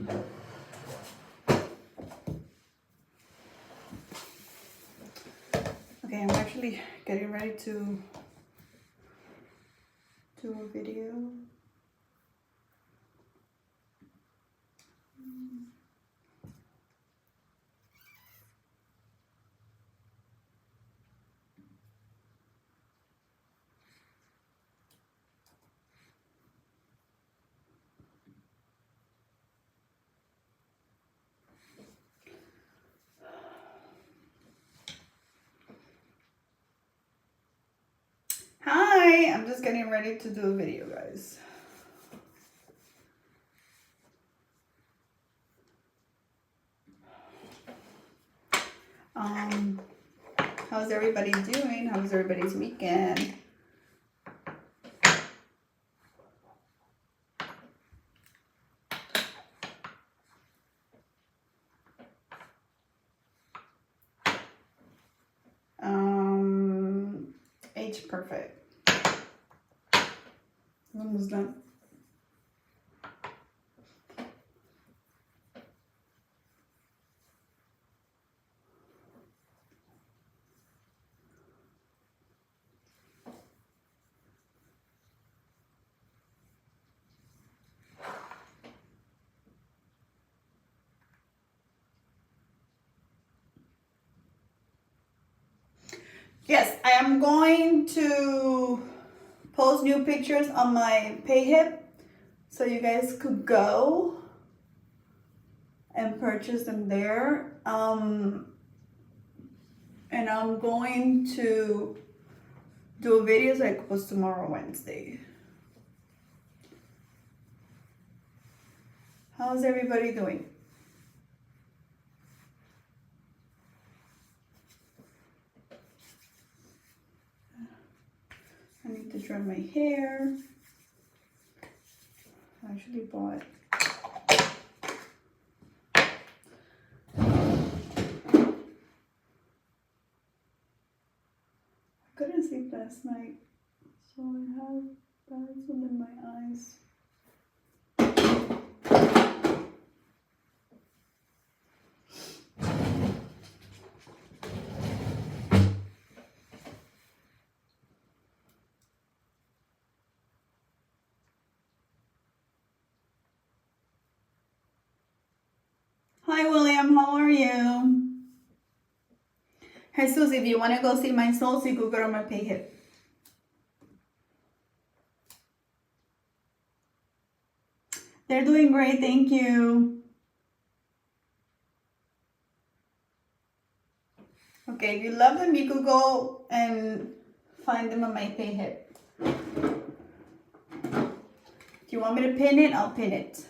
Okay, I'm actually getting ready to do a video. Hi, I'm just getting ready to do a video, guys. How's everybody doing? How's everybody's weekend? H perfect. Almost done. Yes, I am going to post new pictures on my PayHip so you guys could go and purchase them there. And I'm going to do a video so I could post tomorrow, Wednesday. How's everybody doing? I need to dry my hair. I actually bought I couldn't sleep last night, so I have bags under my eyes. Hi William, how are you? Jesus, if you want to go see my souls, you could go to my PayHip. They're doing great, thank you. Okay, if you love them, you could go and find them on my PayHip. If you want me to pin it, I'll pin it.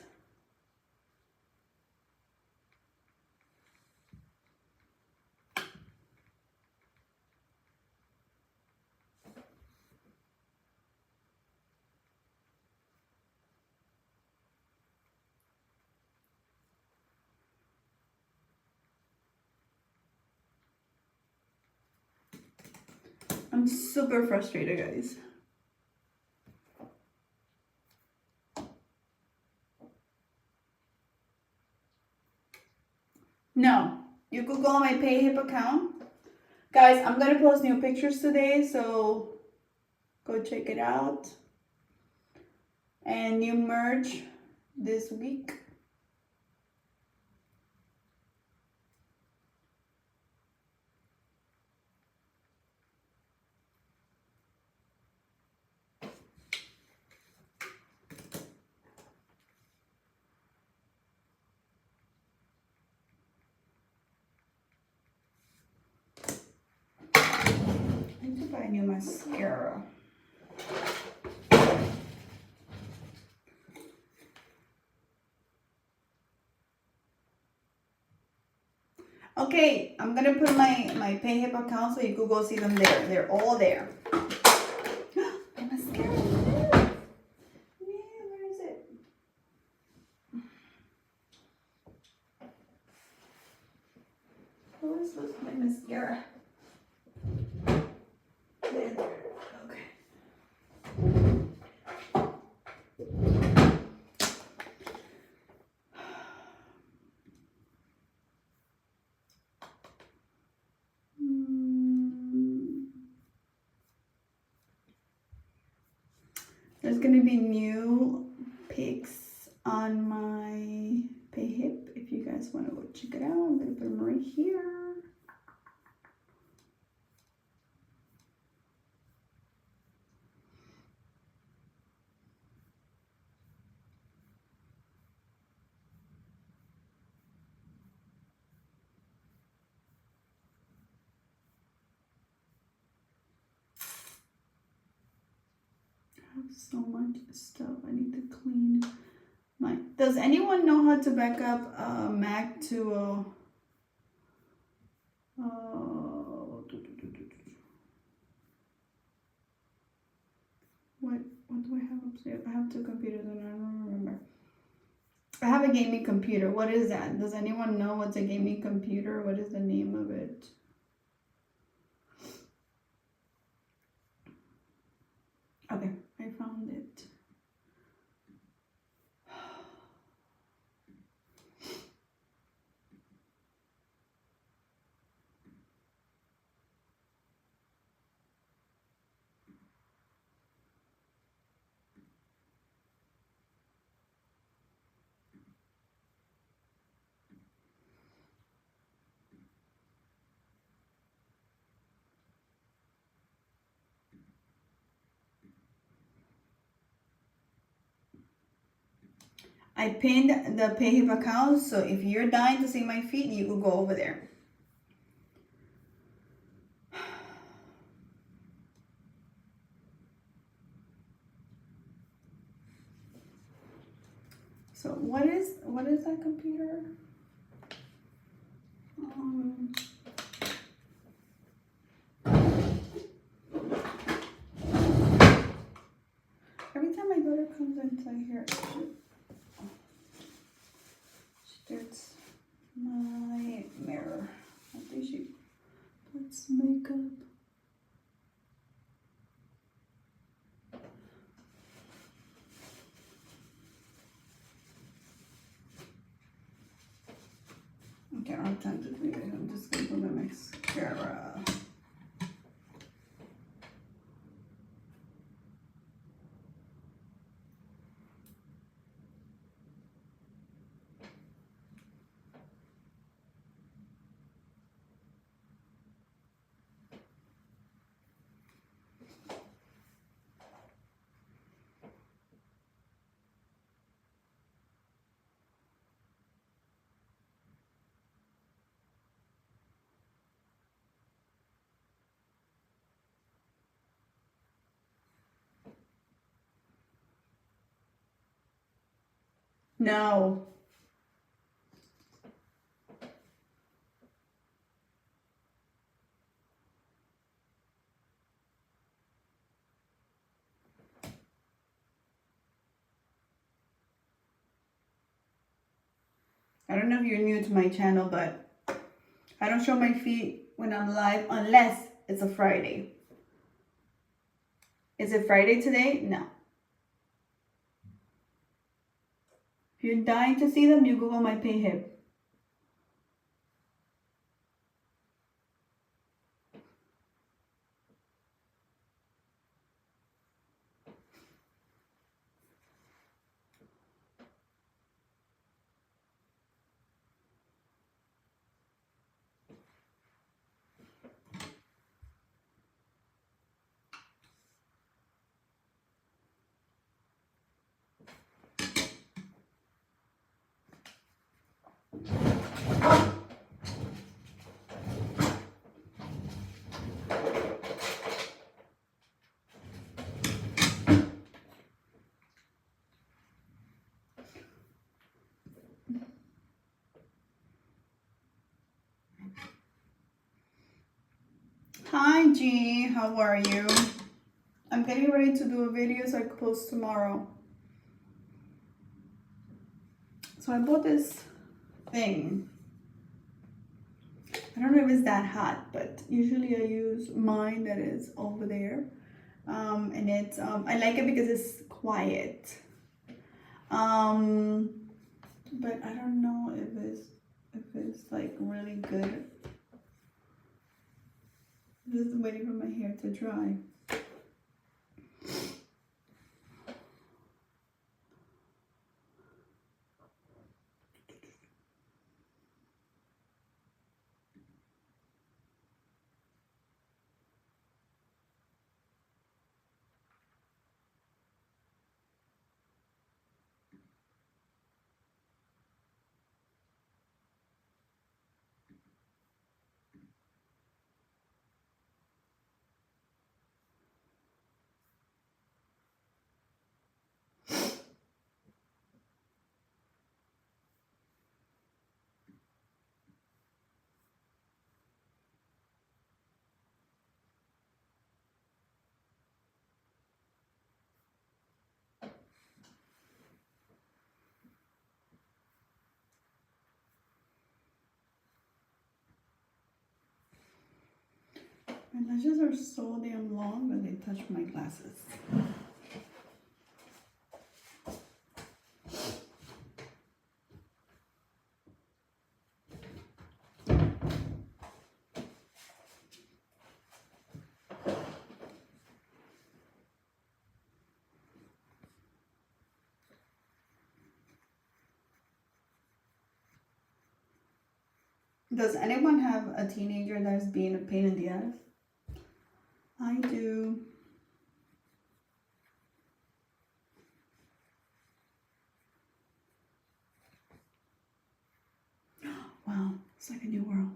I'm super frustrated, guys. No, you could go on my PayHip account. Guys, I'm going to post new pictures today, so go check it out. And new merch this week. I need to buy a new mascara. Okay, I'm gonna put my PayHip account so you could go see them there. They're all there. My mascara. Yeah, where is it? Where is this? My mascara. There. Okay. gonna be new pics on my PayHip. If you guys want to go check it out, I'm gonna put them right here. I have so much stuff I need to clean. Does anyone know how to back up a Mac to a what do I have upstairs? I have two computers and I don't remember. I have a gaming computer. What is that? Does anyone know what's a gaming computer? What is the name of it? Okay, I found it. I pinned the PayHip account, so if you're dying to see my feet, you will go over there. So what is that computer? Every time my daughter comes into here, she gets my mirror. I think she puts makeup. Okay, I don't have time to do it. I'm just gonna put my mascara. No. I don't know if you're new to my channel, but I don't show my feet when I'm live unless it's a Friday. Is it Friday today? No. If you're dying to see them, you Google my PayHip. Hi G, how are you? I'm getting ready to do a video so I can post tomorrow. So I bought this thing. I don't know if it's that hot, but usually I use mine that is over there. And it's I like it because it's quiet. But I don't know if it's like really good. Just waiting for my hair to dry. My lashes are so damn long that they touch my glasses. Does anyone have a teenager that's being a pain in the ass? I do. Wow, it's like a new world.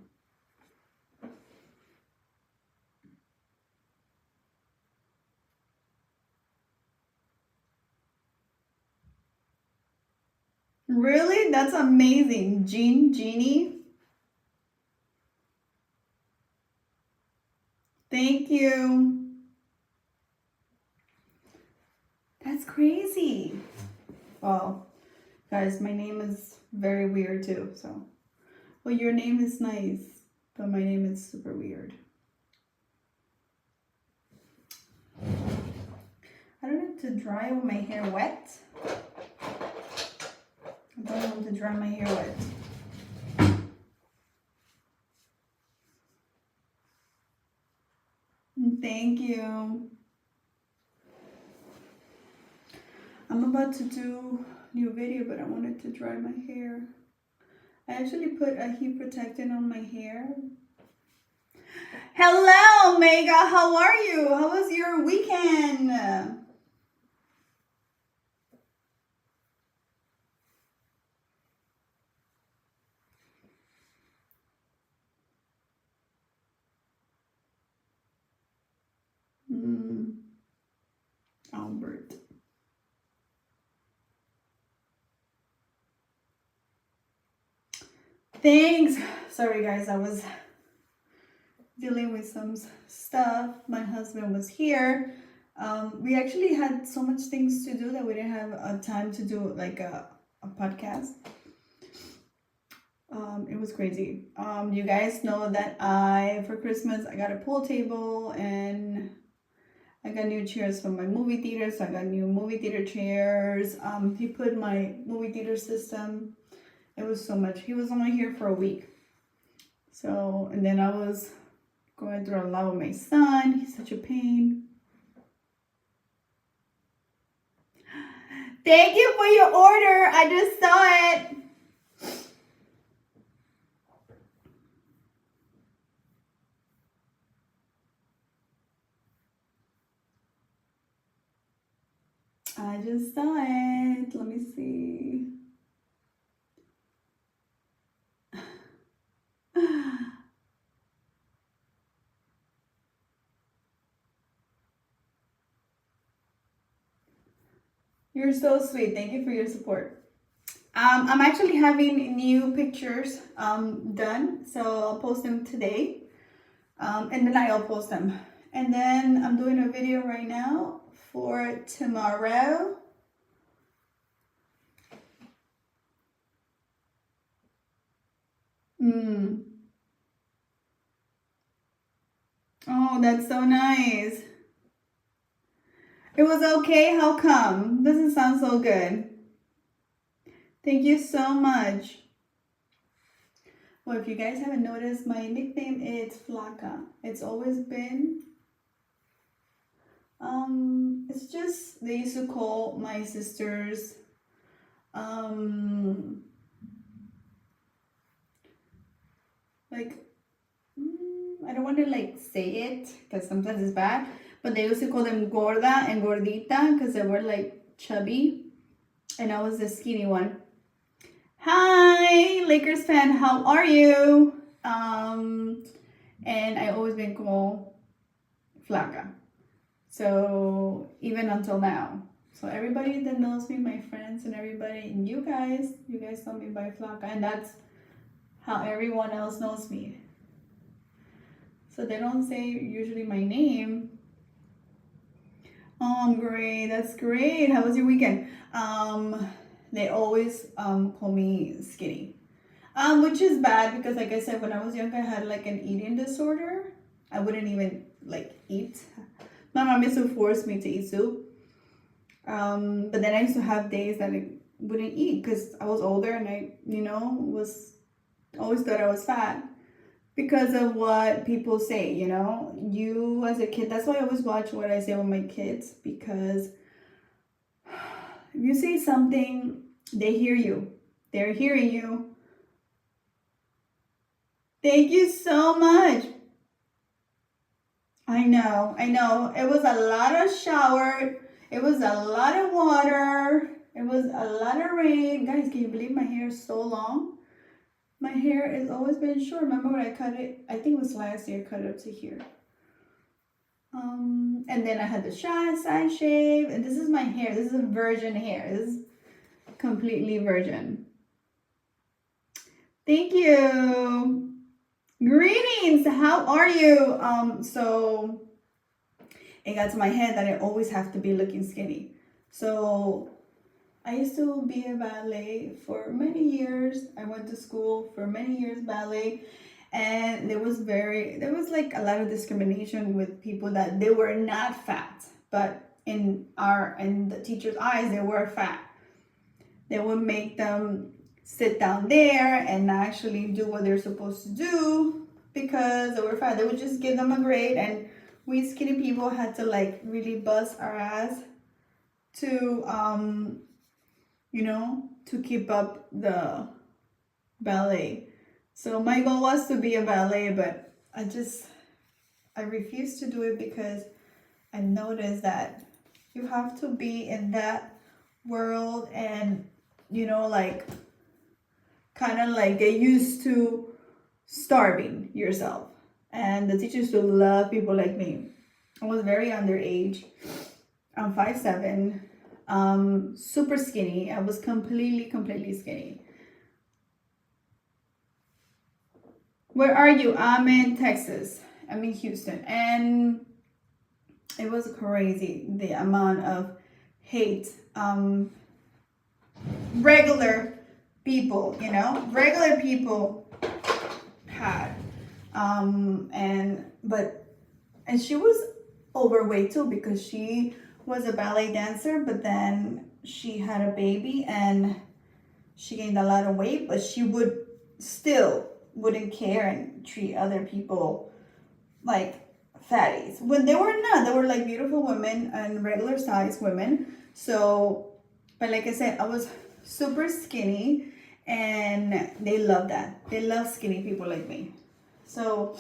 Really? That's amazing. Jeannie. Thank you. That's crazy. Well, guys, my name is very weird too, so. Well, your name is nice, but my name is super weird. I don't have to dry with my hair wet. I don't want to dry my hair wet. Thank you. I'm about to do a new video, but I wanted to dry my hair. I actually put a heat protectant on my hair. Hello, Omega. How are you? How was your weekend? Albert. Thanks. Sorry, guys. I was dealing with some stuff. My husband was here. We actually had so much things to do that we didn't have time to do like a podcast. It was crazy. You guys know that for Christmas, I got a pool table and I got new chairs from my movie theater. So I got new movie theater chairs. He put my movie theater system. It was so much. He was only here for a week. So, and then I was going through a lot with my son. He's such a pain. Thank you for your order. I just saw it. I just saw it. Let me see. You're so sweet. Thank you for your support. I'm actually having new pictures done, so I'll post them today, and then I'll post them. And then I'm doing a video right now for tomorrow. Oh, that's so nice. It was okay? How come? Doesn't sound so good. Thank you so much. Well, if you guys haven't noticed, my nickname is Flaka. It's always been. It's just, they used to call my sisters, like, I don't want to like say it because sometimes it's bad, but they used to call them gorda and gordita because they were like chubby and I was the skinny one. Hi, Lakers fan, how are you? And I always been called Flaka. So even until now. So everybody that knows me, my friends and everybody, and you guys know me by Flaka, and that's how everyone else knows me. So they don't say usually my name. Oh, great. That's great. How was your weekend? They always call me skinny. Which is bad because like I said, when I was young, I had like an eating disorder. I wouldn't even like eat. My mom used to force me to eat soup. But then I used to have days that I wouldn't eat because I was older and I, was always thought I was fat because of what people say, You as a kid, that's why I always watch what I say with my kids, because if you say something, they hear you. They're hearing you. Thank you so much. I know. It was a lot of shower. It was a lot of water. It was a lot of rain. Guys, can you believe my hair is so long? My hair has always been short. Remember when I cut it? I think it was last year, I cut it up to here. And then I had the side shave. And this is my hair. This is a virgin hair. This is completely virgin. Thank you. Greetings. How are you? So it got to my head that I always have to be looking skinny. So I used to be a ballet for many years. I went to school for many years ballet, and there was like a lot of discrimination with people that they were not fat, but in the teacher's eyes they were fat. They would make them sit down there and not actually do what they're supposed to do because they were fat. They would just give them a grade, and we skinny people had to like really bust our ass to to keep up the ballet. So my goal was to be a ballet, but I refused to do it because I noticed that you have to be in that world and like kind of like get used to starving yourself. And the teachers will love people like me. I was very underage. I'm 5'7", super skinny. I was completely skinny. Where are you? I'm in Texas. I'm in Houston. And it was crazy, the amount of hate regular people, regular people had. And she was overweight too because she was a ballet dancer, but then she had a baby and she gained a lot of weight, but she wouldn't care and treat other people like fatties when they were not. They were like beautiful women and regular size women. So, but like I said, I was super skinny and they love that. They love skinny people like me. So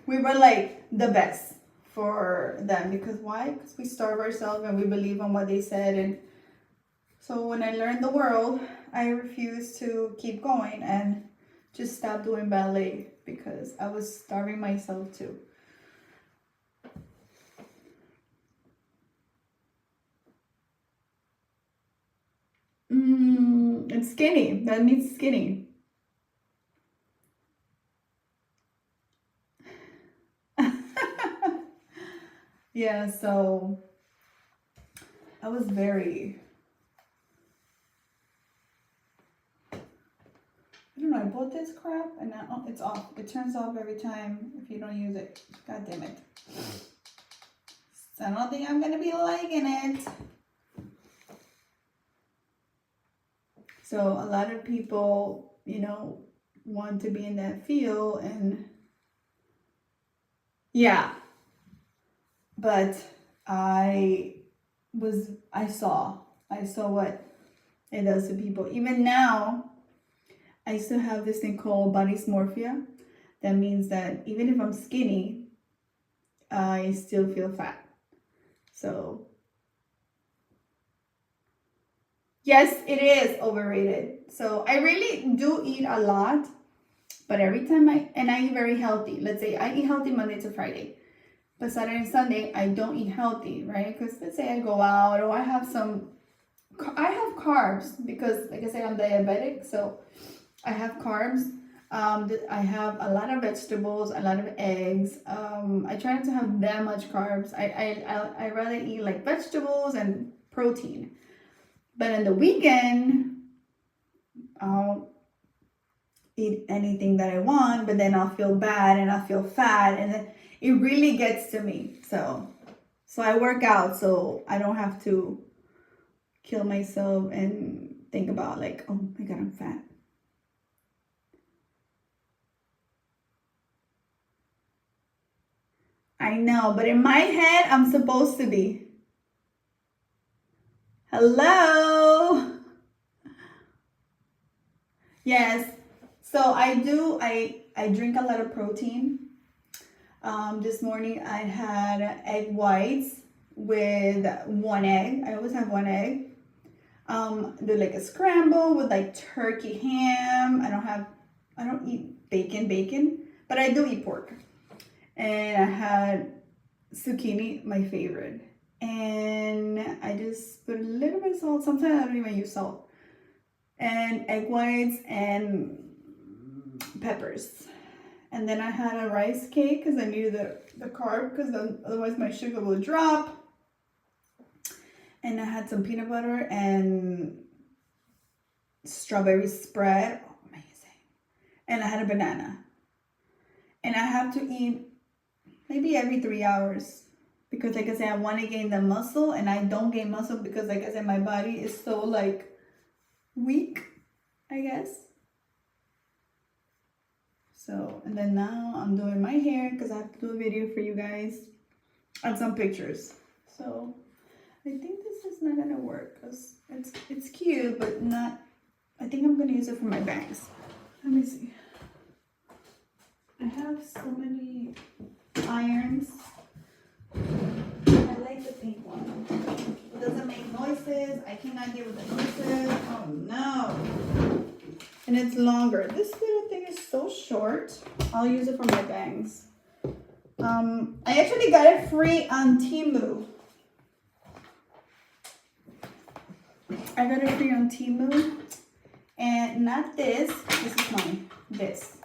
we were like the best for them because why? Because we starve ourselves and we believe on what they said. And so when I learned the world, I refused to keep going and just stopped doing ballet because I was starving myself too. It's skinny. That means skinny. Yeah, so I was very, I don't know, I bought this crap and now it's off. It turns off every time if you don't use it. God damn it. So I don't think I'm gonna be liking it. So a lot of people, want to be in that field and yeah. But I saw what it does to people. Even now, I still have this thing called body dysmorphia. That means that even if I'm skinny, I still feel fat. So yes, it is overrated. So I really do eat a lot, but every time I eat very healthy. Let's say I eat healthy Monday to Friday. But Saturday and Sunday, I don't eat healthy, right? Because let's say I go out or I have carbs because, like I said, I'm diabetic. So I have carbs. I have a lot of vegetables, a lot of eggs. I try not to have that much carbs. I rather eat like vegetables and protein. But in the weekend, eat anything that I want, but then I'll feel bad and I'll feel fat, and then it really gets to me. So I work out so I don't have to kill myself and think about like, oh my God, I'm fat. I know, but in my head, I'm supposed to be. Hello. Yes. So I drink a lot of protein. This morning I had egg whites with one egg. I always have one egg. Do like a scramble with like turkey ham. I don't eat bacon, but I do eat pork. And I had zucchini, my favorite. And I just put a little bit of salt. Sometimes I don't even use salt. And egg whites and peppers. And then I had a rice cake because I needed the carb, because otherwise my sugar will drop. And I had some peanut butter and strawberry spread. Oh, amazing. And I had a banana. And I have to eat maybe every 3 hours. Because like I said, I want to gain the muscle, and I don't gain muscle because like I said, my body is so like weak, I guess. So, and then now I'm doing my hair because I have to do a video for you guys and some pictures. So I think this is not gonna work because it's cute, but not. I think I'm gonna use it for my bangs. Let me see. I have so many irons. I like the pink one. It doesn't make noises. I cannot deal with the noises. Oh no. And it's longer. This little thing is so short. I'll use it for my bangs. I actually got it free on Temu. I got it free on Temu. And not this. This is mine. This.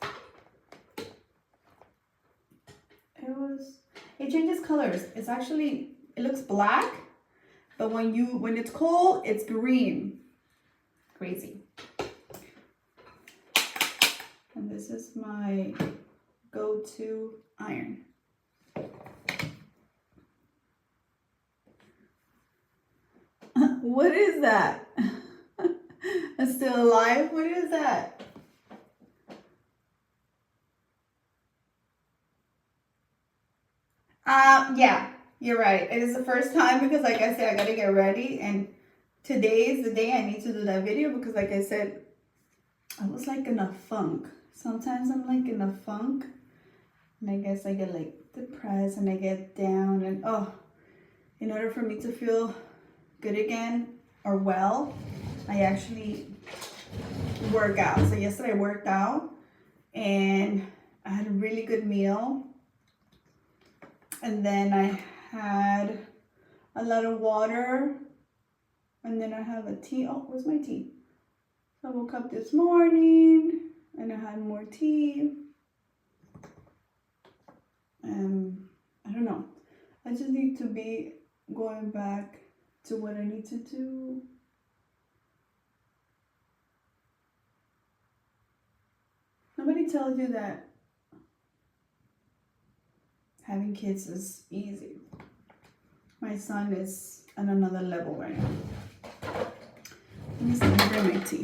It changes colors. It's actually, it looks black, but when it's cold, it's green. Crazy. And this is my go-to iron. What is that? It's still alive? What is that? Yeah, you're right. It is the first time because like I said, I gotta get ready, and today is the day I need to do that video because like I said, I was like in a funk. Sometimes I'm like in a funk, and I guess I get like depressed and I get down, and in order for me to feel good again or well, I actually work out. So yesterday I worked out and I had a really good meal. And then I had a lot of water. And then I have a tea. Oh, where's my tea? So I woke up this morning and I had more tea. And I don't know. I just need to be going back to what I need to do. Nobody tells you that having kids is easy. My son is on another level right now. Let me see, let me bring my tea.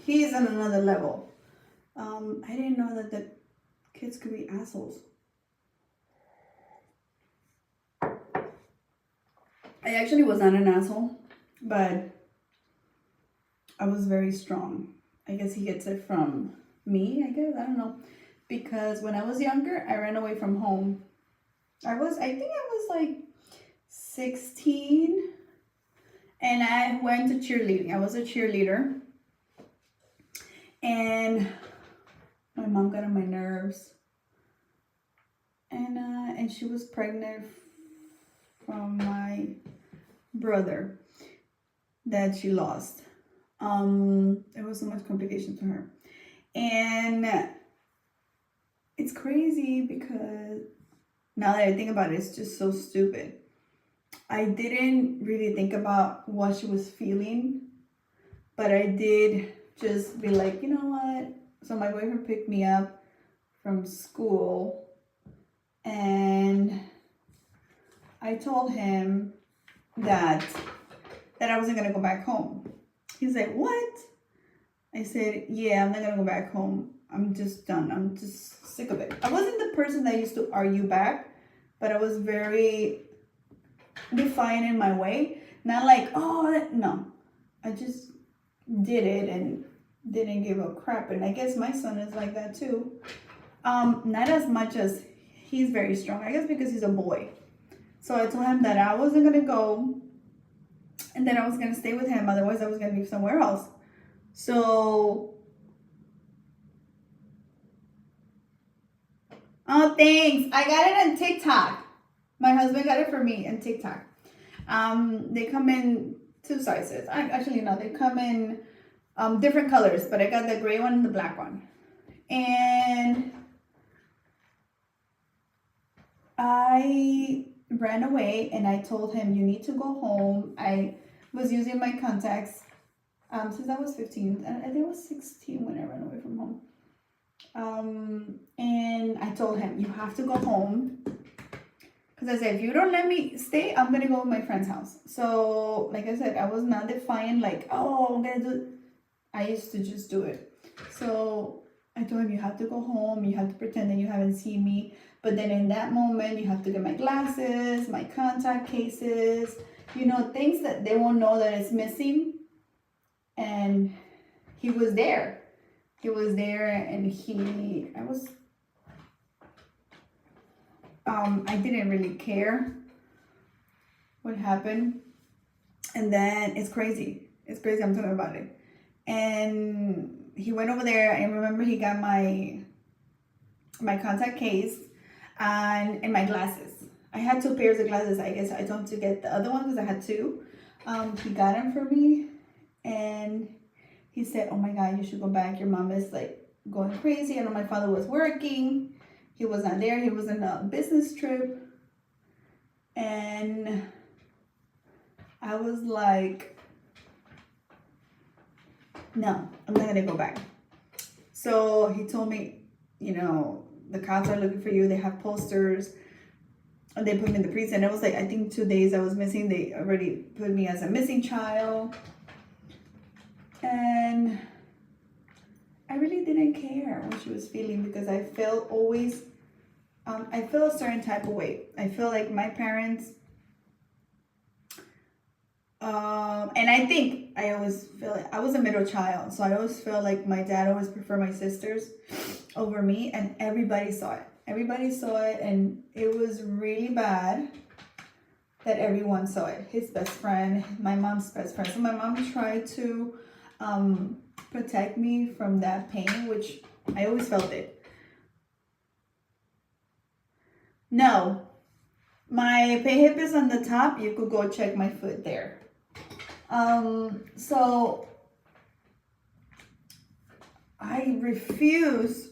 He's on another level. I didn't know that the kids could be assholes. I actually was not an asshole, but I was very strong. I guess he gets it from me, I guess. I don't know. Because when I was younger, I ran away from home. I think I was like 16 and I went to cheerleading. I was a cheerleader. And my mom got on my nerves. And she was pregnant from my brother that she lost. There was so much complication to her. And it's crazy because now that I think about it, it's just so stupid. I didn't really think about what she was feeling, but I did just be like, you know what? So my boyfriend picked me up from school, and I told him that I wasn't gonna go back home. He's like, what? I said, yeah, I'm not gonna go back home. I'm just done. I'm just sick of it. I wasn't the person that used to argue back, but I was very defiant in my way. Not like, oh, no. I just did it and didn't give a crap. And I guess my son is like that too. Not as much as he's very strong. I guess because he's a boy. So I told him that I wasn't gonna go and that I was gonna stay with him. Otherwise, I was gonna be somewhere else. So, oh, thanks. I got it on TikTok. My husband got it for me on TikTok. They come in 2 sizes. Actually, no, they come in different colors, but I got the gray one and the black one. And I ran away and I told him, you need to go home. I was using my contacts since I was 15. I think I was 16 when I ran away from home. And I told him, you have to go home. Because I said, if you don't let me stay, I'm going to go to my friend's house. So, like I said, I was not defiant, like, oh, I'm going to do it. I used to just do it. So, I told him, you have to go home. You have to pretend that you haven't seen me. But then in that moment, you have to get my glasses, my contact cases, you know, things that they won't know that it's missing. And he was there. He was there, and I didn't really care what happened. And then it's crazy. It's crazy. I'm talking about it. And he went over there. I remember he got my contact case and my glasses. I had 2 pairs of glasses. I guess I told him to get the other one because I had 2. He got them for me, and he said, oh my God, you should go back. Your mom is like going crazy. I know my father was working. He was not there. He was on a business trip. And I was like, no, I'm not going to go back. So he told me, you know, the cops are looking for you. They have posters. And they put me in the precinct. It was like, I think 2 days I was missing. They already put me as a missing child. And I really didn't care what she was feeling because I felt always, I felt a certain type of way. I feel like my parents, and I think I always feel like I was a middle child. So I always felt like my dad always preferred my sisters over me, and everybody saw it. Everybody saw it, and it was really bad that everyone saw it. His best friend, my mom's best friend. So my mom tried to protect me from that pain, which I always felt it. No, my pay hip is on the top. You could go check my foot there. So I refuse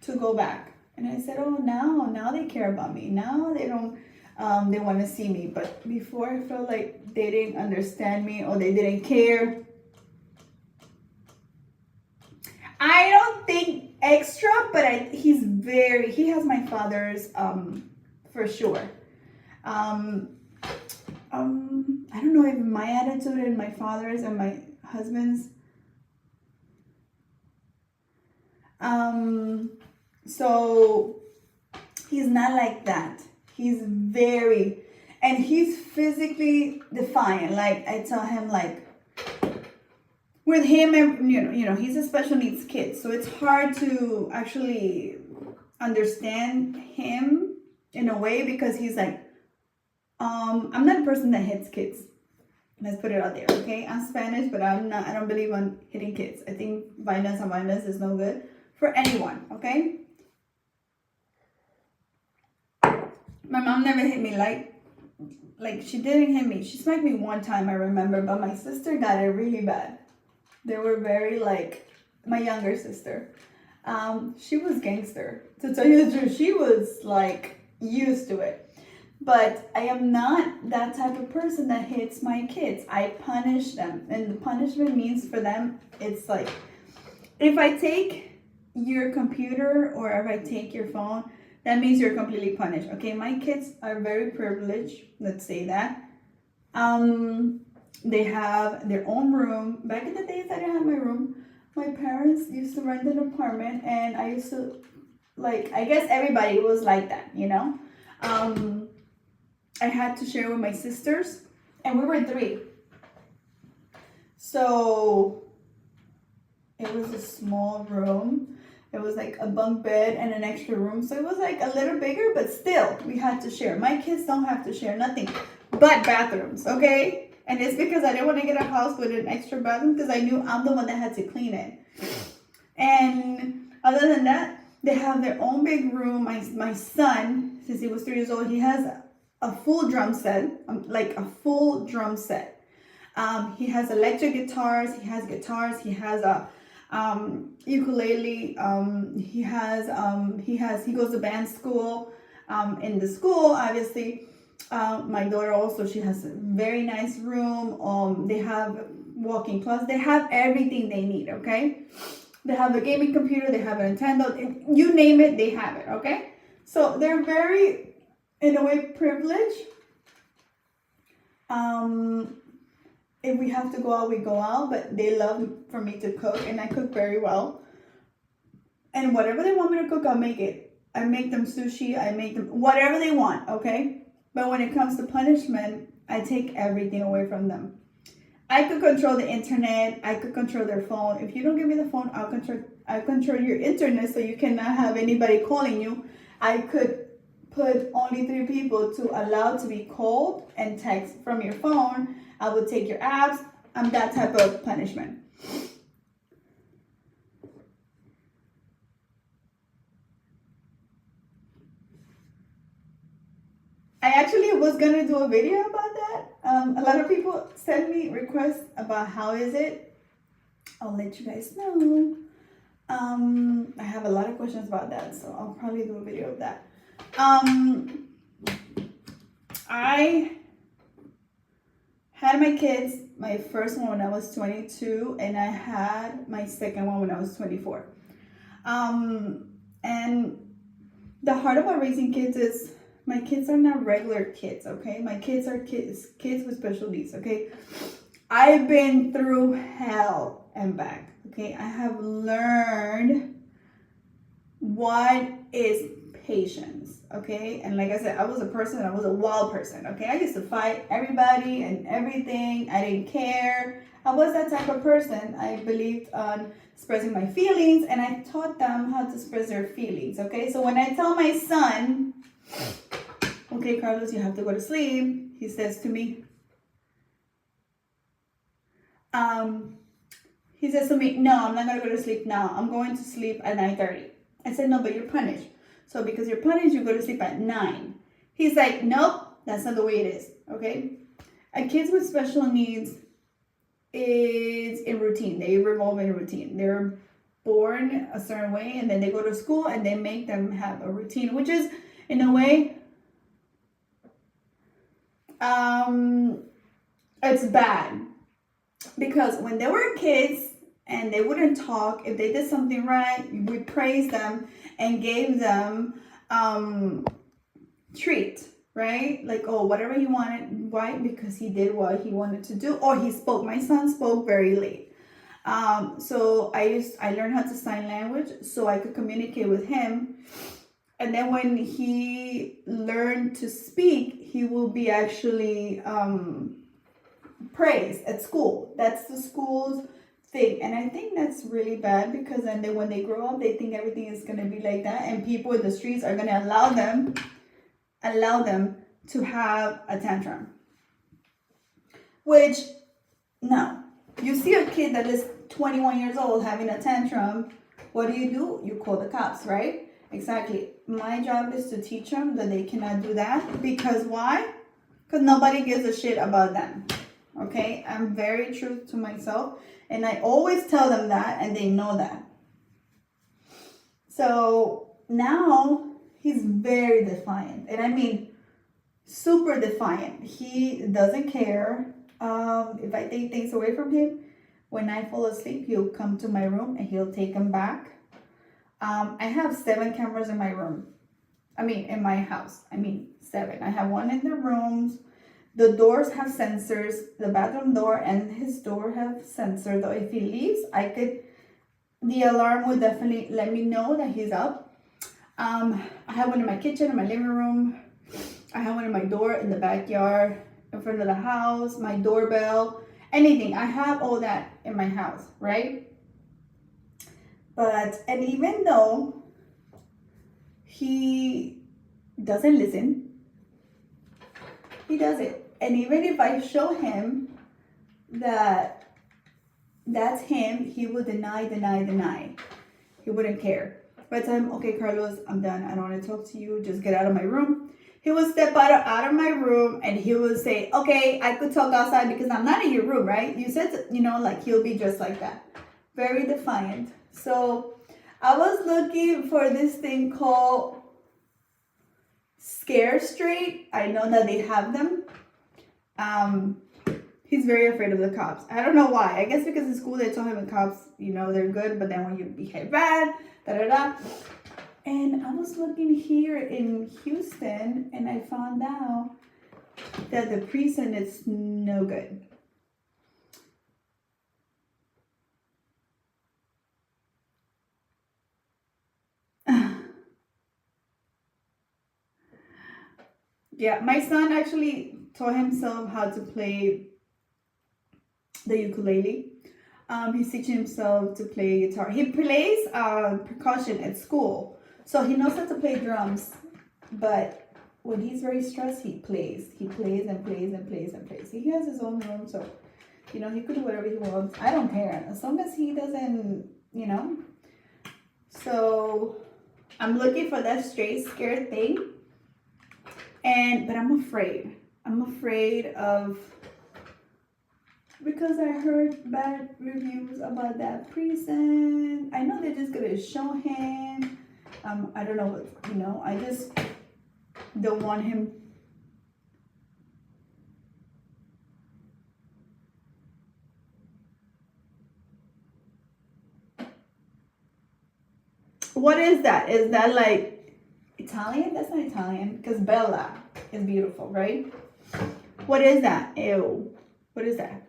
to go back. And I said, oh, now they care about me. Now they don't, they want to see me. But before I felt like they didn't understand me or they didn't care. I don't think extra, but he has my father's, for sure. I don't know if my attitude and my father's and my husband's. So he's not like that. He's and he's physically defiant. Like I tell him, like with him, you know, he's a special needs kid, so it's hard to actually understand him in a way because he's like, I'm not a person that hits kids. Let's put it out there, okay? I'm Spanish, but I don't believe on hitting kids. I think violence is no good for anyone, okay? My mom never hit me like she didn't hit me. She smacked me one time, I remember, but my sister got it really bad. They were very like, my younger sister. She was gangster. To tell you the truth, she was like used to it. But I am not that type of person that hits my kids. I punish them. And the punishment means for them, it's like, if I take your computer or if I take your phone, that means you're completely punished. Okay, my kids are very privileged. Let's say that. They have their own room. Back in the days, I didn't have my room. My parents used to rent an apartment, and I used to, like, I guess everybody was like that, you know? I had to share with my sisters, and we were 3. So it was a small room. It was like a bunk bed and an extra room. So it was like a little bigger, but still we had to share. My kids don't have to share nothing but bathrooms, okay? And it's because I didn't want to get a house with an extra bathroom because I knew I'm the one that had to clean it. And other than that, they have their own big room. My son, since he was 3 years old, he has a full drum set, like a full drum set. He has electric guitars. He has guitars. He has a ukulele. He goes to band school. In the school, obviously. My daughter also, she has a very nice room. They have walk-in closet. They have everything they need, okay? They have a gaming computer. They have a Nintendo. You name it, they have it, okay? So they're very, in a way, privileged. If we have to go out, we go out. But they love for me to cook, and I cook very well. And whatever they want me to cook, I'll make it. I make them sushi. I make them whatever they want, okay? But when it comes to punishment, I take everything away from them. I could control the internet. I could control their phone. If you don't give me the phone, I'll control your internet so you cannot have anybody calling you. I could put only 3 people to allow to be called and text from your phone. I would take your apps. I'm that type of punishment. I actually was gonna do a video about that. A lot of people send me requests about how is it. I'll let you guys know. I have a lot of questions about that, so I'll probably do a video of that. I had my kids, my first one when I was 22, and I had my second one when I was 24. And the hard about raising kids is my kids are not regular kids, okay? My kids are kids with special needs, okay? I've been through hell and back, okay? I have learned what is patience, okay? And like I said, I was a wild person, okay? I used to fight everybody and everything. I didn't care. I was that type of person. I believed on expressing my feelings, and I taught them how to express their feelings, okay? So when I tell my son, okay, Carlos, you have to go to sleep, he says to me, no, I'm not going to go to sleep now. I'm going to sleep at 9:30. I said, no, but you're punished. So because you're punished, you go to sleep at 9. He's like, nope, that's not the way it is, okay? And kids with special needs is in routine. They revolve in routine. They're born a certain way, and then they go to school, and they make them have a routine, which is, in a way, it's bad. Because when they were kids and they wouldn't talk, if they did something right, we praised them and gave them treat, right? Like, oh, whatever he wanted. Why? Because he did what he wanted to do, or he spoke. My son spoke very late. So I learned how to sign language so I could communicate with him. And then when he learned to speak, he will be actually praised at school. That's the school's thing. And I think that's really bad, because then when they grow up, they think everything is going to be like that. And people in the streets are going to allow them to have a tantrum. Which, no. You see a kid that is 21 years old having a tantrum, what do? You call the cops, right? Exactly. My job is to teach them that they cannot do that. Because why? Because nobody gives a shit about them. Okay? I'm very true to myself. And I always tell them that, and they know that. So now he's very defiant, and I mean super defiant. He doesn't care if I take things away from him. When I fall asleep, he'll come to my room and he'll take them back. I have 7 cameras in my room. I mean, in my house. I mean, 7. I have 1 in the rooms. The doors have sensors. The bathroom door and his door have sensors. So if he leaves, the alarm would definitely let me know that he's up. I have one in my kitchen, in my living room. I have one in my door, in the backyard, in front of the house, my doorbell, anything. I have all that in my house, right? And even though he doesn't listen, he does it. And even if I show him that that's him, he will deny. He wouldn't care. By the time, okay, Carlos, I'm done. I don't want to talk to you. Just get out of my room. He would step out of my room and he would say, okay, I could talk outside because I'm not in your room, right? You said, like he'll be just like that. Very defiant. So I was looking for this thing called Scare Straight. I know that they have them. He's very afraid of the cops. I don't know why. I guess because in school they told him the cops, they're good, but then when you behave bad, And I was looking here in Houston and I found out that the prison is no good. Yeah, my son actually taught himself how to play the ukulele. He's teaching himself to play guitar. He plays percussion at school, so he knows how to play drums. But when he's very stressed, he plays. He plays and plays and plays and plays. He has his own room, so he could do whatever he wants. I don't care as long as he doesn't, So I'm looking for that straight scared thing, but I'm afraid. I'm afraid of. Because I heard bad reviews about that prison. I know they're just gonna show him. I don't know what, I just don't want him. What is that? Is that like Italian? That's not Italian, because Bella is beautiful, right? What is that? Ew. What is that?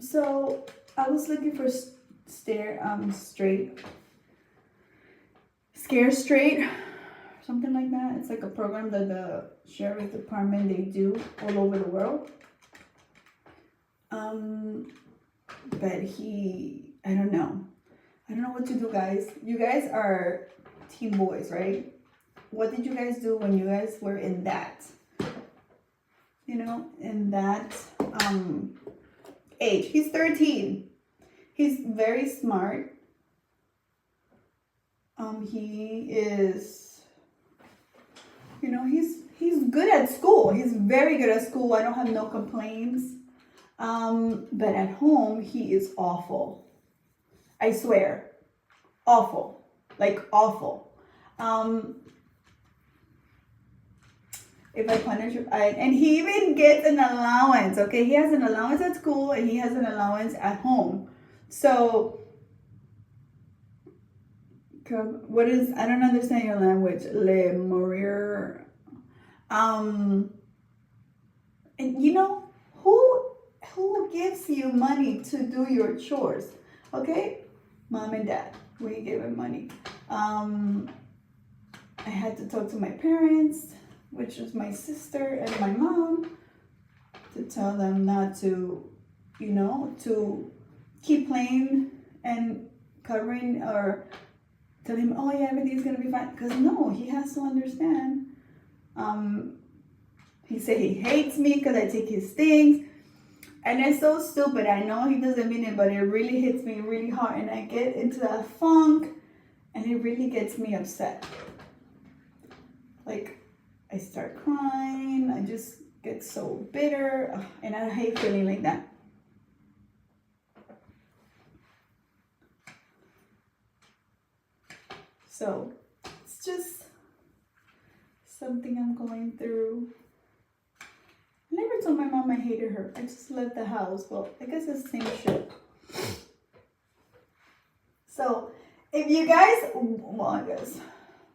So I was looking for Scare Straight, something like that. It's like a program that the sheriff department, they do all over the world. But I don't know what to do, guys. You guys are teen boys, right? What did you guys do when you guys were in that? In that age. He's 13. He's very smart. He is, he's good at school. He's very good at school. I don't have no complaints. But at home, he is awful. I swear. Awful. Like awful. If I punish him, and he even gets an allowance, okay? He has an allowance at school and he has an allowance at home. So, I don't understand your language, Le Mourir. And who gives you money to do your chores? Okay? Mom and dad, we give him money. I had to talk to my parents, which is my sister and my mom, to tell them not to, to keep playing and covering or tell him, oh yeah, everything's gonna be fine. Because no, he has to understand. He said he hates me because I take his things. And it's so stupid. I know he doesn't mean it, but it really hits me really hard. And I get into that funk and it really gets me upset. Like, I start crying. I just get so bitter. And I hate feeling like that. So it's just something I'm going through. I never told my mom I hated her. I just left the house. Well, I guess it's the same shit. So if you guys, well, I guess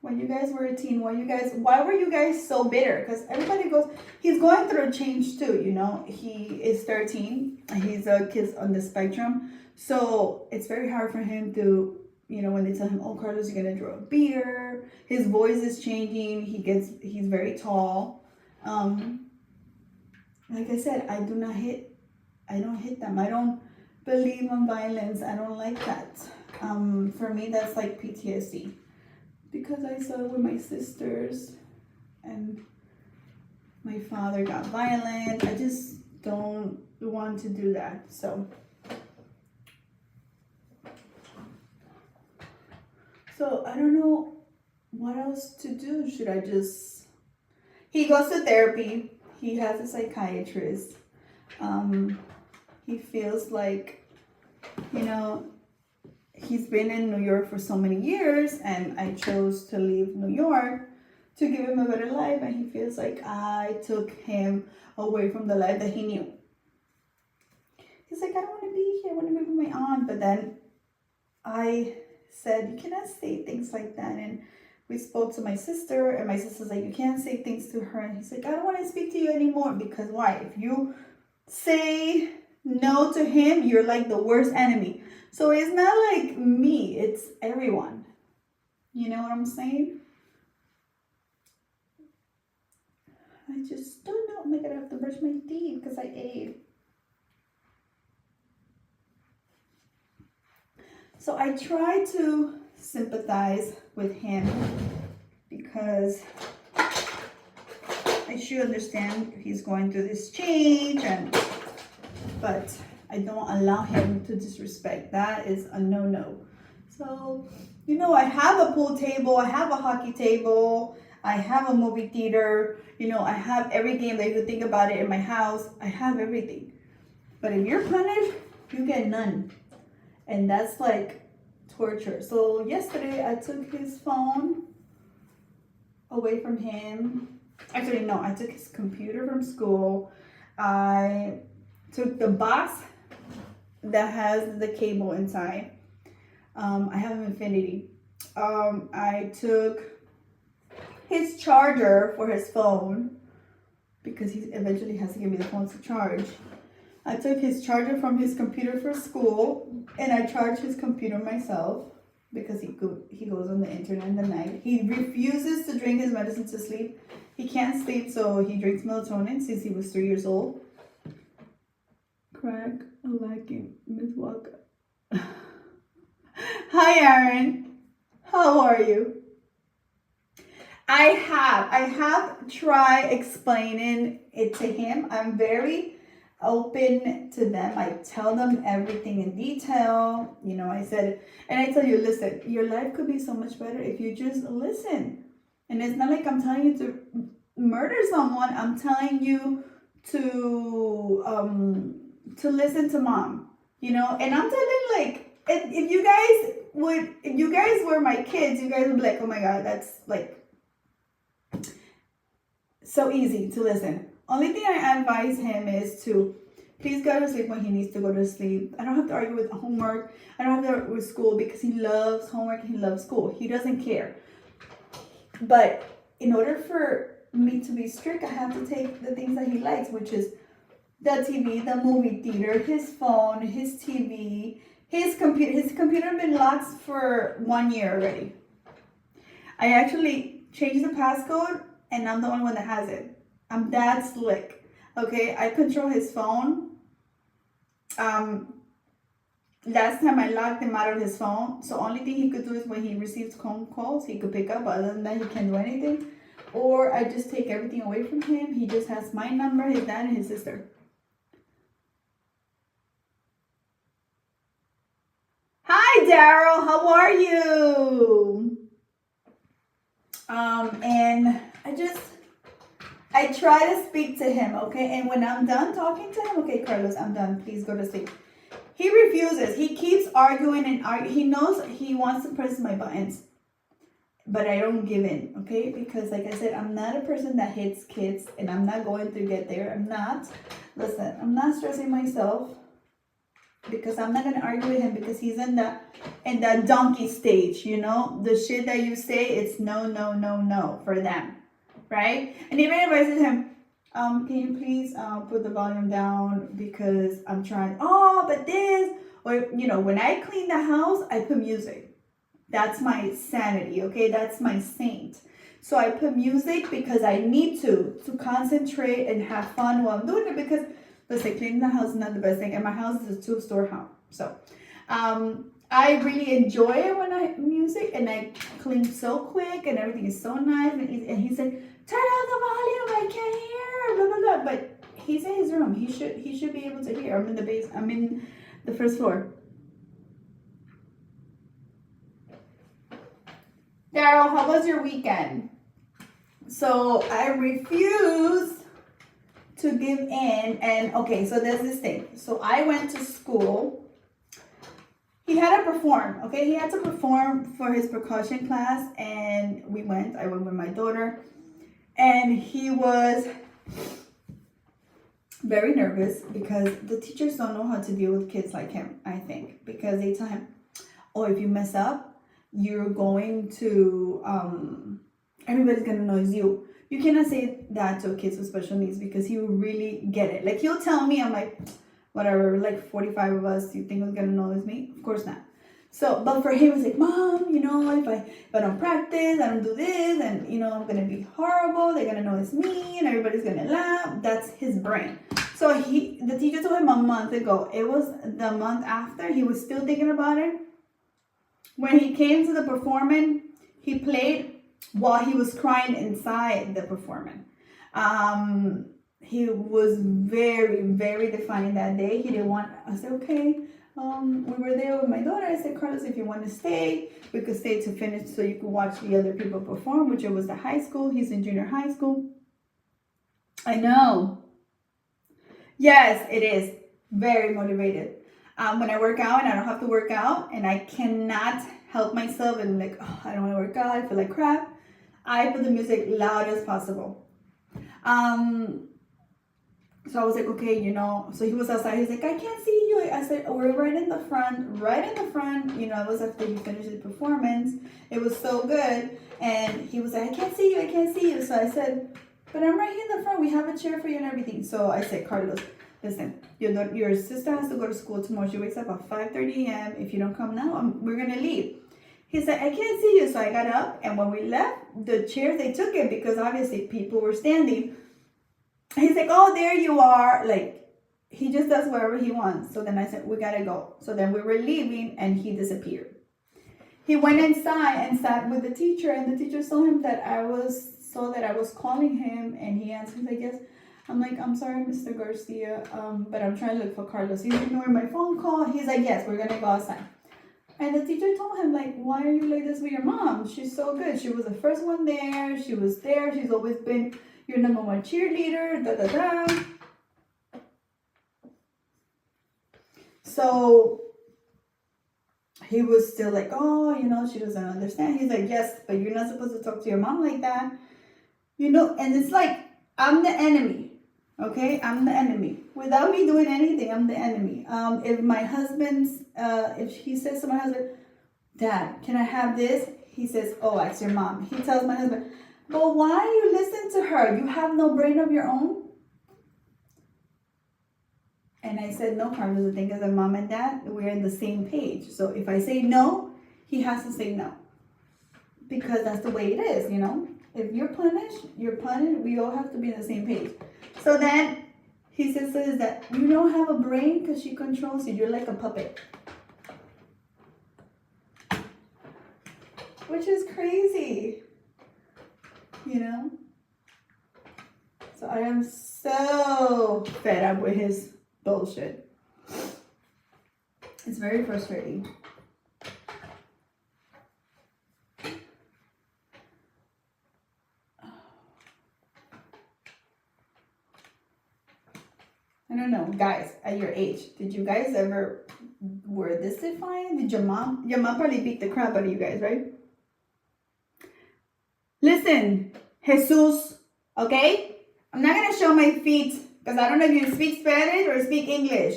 when you guys were a teen, why were you guys so bitter? Because everybody goes, he's going through a change too, you know. He is 13. He's a kid on the spectrum. So it's very hard for him to, you know, when they tell him, oh, Carlos, you're going to draw a beer. His voice is changing. He's very tall. Like I said, I don't hit them. I don't believe in violence. I don't like that. For me, that's like PTSD. Because I saw it with my sisters and my father got violent. I just don't want to do that. So I don't know what else to do. Should I just... He goes to therapy. He has a psychiatrist. He feels like, you know, he's been in New York for so many years and I chose to leave New York to give him a better life, and he feels like I took him away from the life that he knew. He's like, I don't want to be here. I want to be with my aunt. But then I said, you cannot say things like that. And we spoke to my sister, and my sister's like, you can't say things to her. And he's like, I don't want to speak to you anymore. Because why? If you say no to him, you're like the worst enemy. So it's not like me, it's everyone. You know what I'm saying? I just don't know. Oh my God, I have to brush my teeth because I ate. So I try to sympathize with him because I should understand he's going through this change, but I don't allow him to disrespect. That is a no-no. So, you know, I have a pool table, I have a hockey table, I have a movie theater, you know, I have every game that you could think about it in my house. I have everything. But if you're punished, you get none. And that's like torture. So yesterday I took his phone away from him. Actually, no, I took his computer from school. I took the box that has the cable inside. I have an Infinity. I took his charger for his phone because he eventually has to give me the phone to charge. I took his charger from his computer for school, and I charged his computer myself because he goes on the internet in the night. He refuses to drink his medicine to sleep. He can't sleep, so he drinks melatonin since he was 3 years old. Crack a lacking, Miss Walker. Hi, Aaron. How are you? I have tried explaining it to him. I'm very open to them. I tell them everything in detail. You know, I said, and I tell you, listen, your life could be so much better if you just listen. And it's not like I'm telling you to murder someone. I'm telling you to listen to mom. You know, and I'm telling, like, if you guys were my kids, you guys would be like, oh my God, that's like so easy to listen. Only thing I advise him is to please go to sleep when he needs to go to sleep. I don't have to argue with homework. I don't have to argue with school because he loves homework and he loves school. He doesn't care. But in order for me to be strict, I have to take the things that he likes, which is the TV, the movie theater, his phone, his TV, his computer. His computer has been locked for 1 year already. I actually changed the passcode, and I'm the only one that has it. I'm that slick. Okay, I control his phone. Last time I locked him out of his phone, so only thing he could do is when he receives phone calls, he could pick up. Other than that, he can't do anything. Or I just take everything away from him. He just has my number, his dad, and his sister. Hi, Daryl. How are you? And I try to speak to him, okay? And when I'm done talking to him, okay, Carlos, I'm done. Please go to sleep. He refuses. He keeps arguing and arguing. He knows he wants to press my buttons. but I don't give in, okay? Because like I said, I'm not a person that hits kids, and I'm not going to get there. I'm not. Listen, I'm not stressing myself because I'm not gonna argue with him because he's in that donkey stage, you know? The shit that you say, it's no, no, no, no for them, right? And even if I say to him, can you please put the volume down because I'm trying, oh, but this, or, you know, when I clean the house, I put music. That's my sanity, okay? That's my saint. So I put music because I need to concentrate and have fun while I'm doing it because, listen, cleaning the house is not the best thing. And my house is a 2-store house. So I really enjoy it when I music and I clean so quick and everything is so nice. And he said, turn out the volume, I can't hear, blah, blah, blah. But he's in his room. He should be able to hear. I'm in the first floor. Daryl, how was your weekend? So I refuse to give in. And okay, so there's this thing. So I went to school. He had to perform, okay? He had to perform for his percussion class, and I went with my daughter, and he was very nervous because the teachers don't know how to deal with kids like him, I think, because they tell him, oh, if you mess up, you're going to, everybody's going to notice you. You cannot say that to kids with special needs because he will really get it. Like, he'll tell me, I'm like, whatever, like 45 of us, you think who's going to notice me? Of course not. So, but for him, it was like, Mom, you know, if I don't practice, I don't do this, and, you know, I'm going to be horrible. They're going to notice me, and everybody's going to laugh. That's his brain. So the teacher told him a month ago. It was the month after. He was still thinking about it. When he came to the performance, he played while he was crying inside the performance. He was very, very defiant that day. He didn't want, I said, okay. We were there with my daughter. I said, Carlos, if you want to stay, we could stay to finish so you could watch the other people perform, which it was the high school. He's in junior high school. I know. Yes, it is. Very motivated. When I work out and I don't have to work out and I cannot help myself and like, oh, I don't want to work out, I feel like crap, I put the music loud as possible. So I was like, okay, you know, so he was outside, he's like, I can't see you. I said, oh, we're right in the front, you know, it was after he finished his performance. It was so good. And he was like, I can't see you. So I said, but I'm right here in the front, we have a chair for you and everything. So I said, Carlos, listen, your sister has to go to school tomorrow. She wakes up at 5:30 a.m. If you don't come now, we're going to leave. He said, I can't see you. So I got up, and when we left, the chairs, they took it because obviously people were standing. He's like, oh, there you are. Like, he just does whatever he wants. So then I said, we got to go. So then we were leaving, and he disappeared. He went inside and sat with the teacher, and the teacher saw him that I was calling him, and he answered, I guess. I'm like, I'm sorry, Mr. Garcia, but I'm trying to look for Carlos. He's ignoring my phone call. He's like, yes, we're going to go outside. And the teacher told him, like, why are you like this with your mom? She's so good. She was the first one there. She was there. She's always been your number one cheerleader, da, da, da. So he was still like, oh, you know, she doesn't understand. He's like, yes, but you're not supposed to talk to your mom like that. You know, and it's like, I'm the enemy. Okay, I'm the enemy. Without me doing anything, I'm the enemy. If my husband's, if he says to my husband, Dad, can I have this? He says, oh, ask your mom. He tells my husband, but why you listen to her? You have no brain of your own? And I said, no, Carlos, the thing is that Mom and Dad, we're on the same page. So if I say no, he has to say no. Because that's the way it is, you know? If you're punished, you're punished. We all have to be on the same page. So then he says that you don't have a brain because she controls you. You're like a puppet. Which is crazy. You know? So I am so fed up with his bullshit. It's very frustrating. I don't know, guys, at your age, did you guys ever were this defiant? Did your mom probably beat the crap out of you guys, right? Listen, Jesus, okay? I'm not gonna show my feet because I don't know if you speak Spanish or speak English.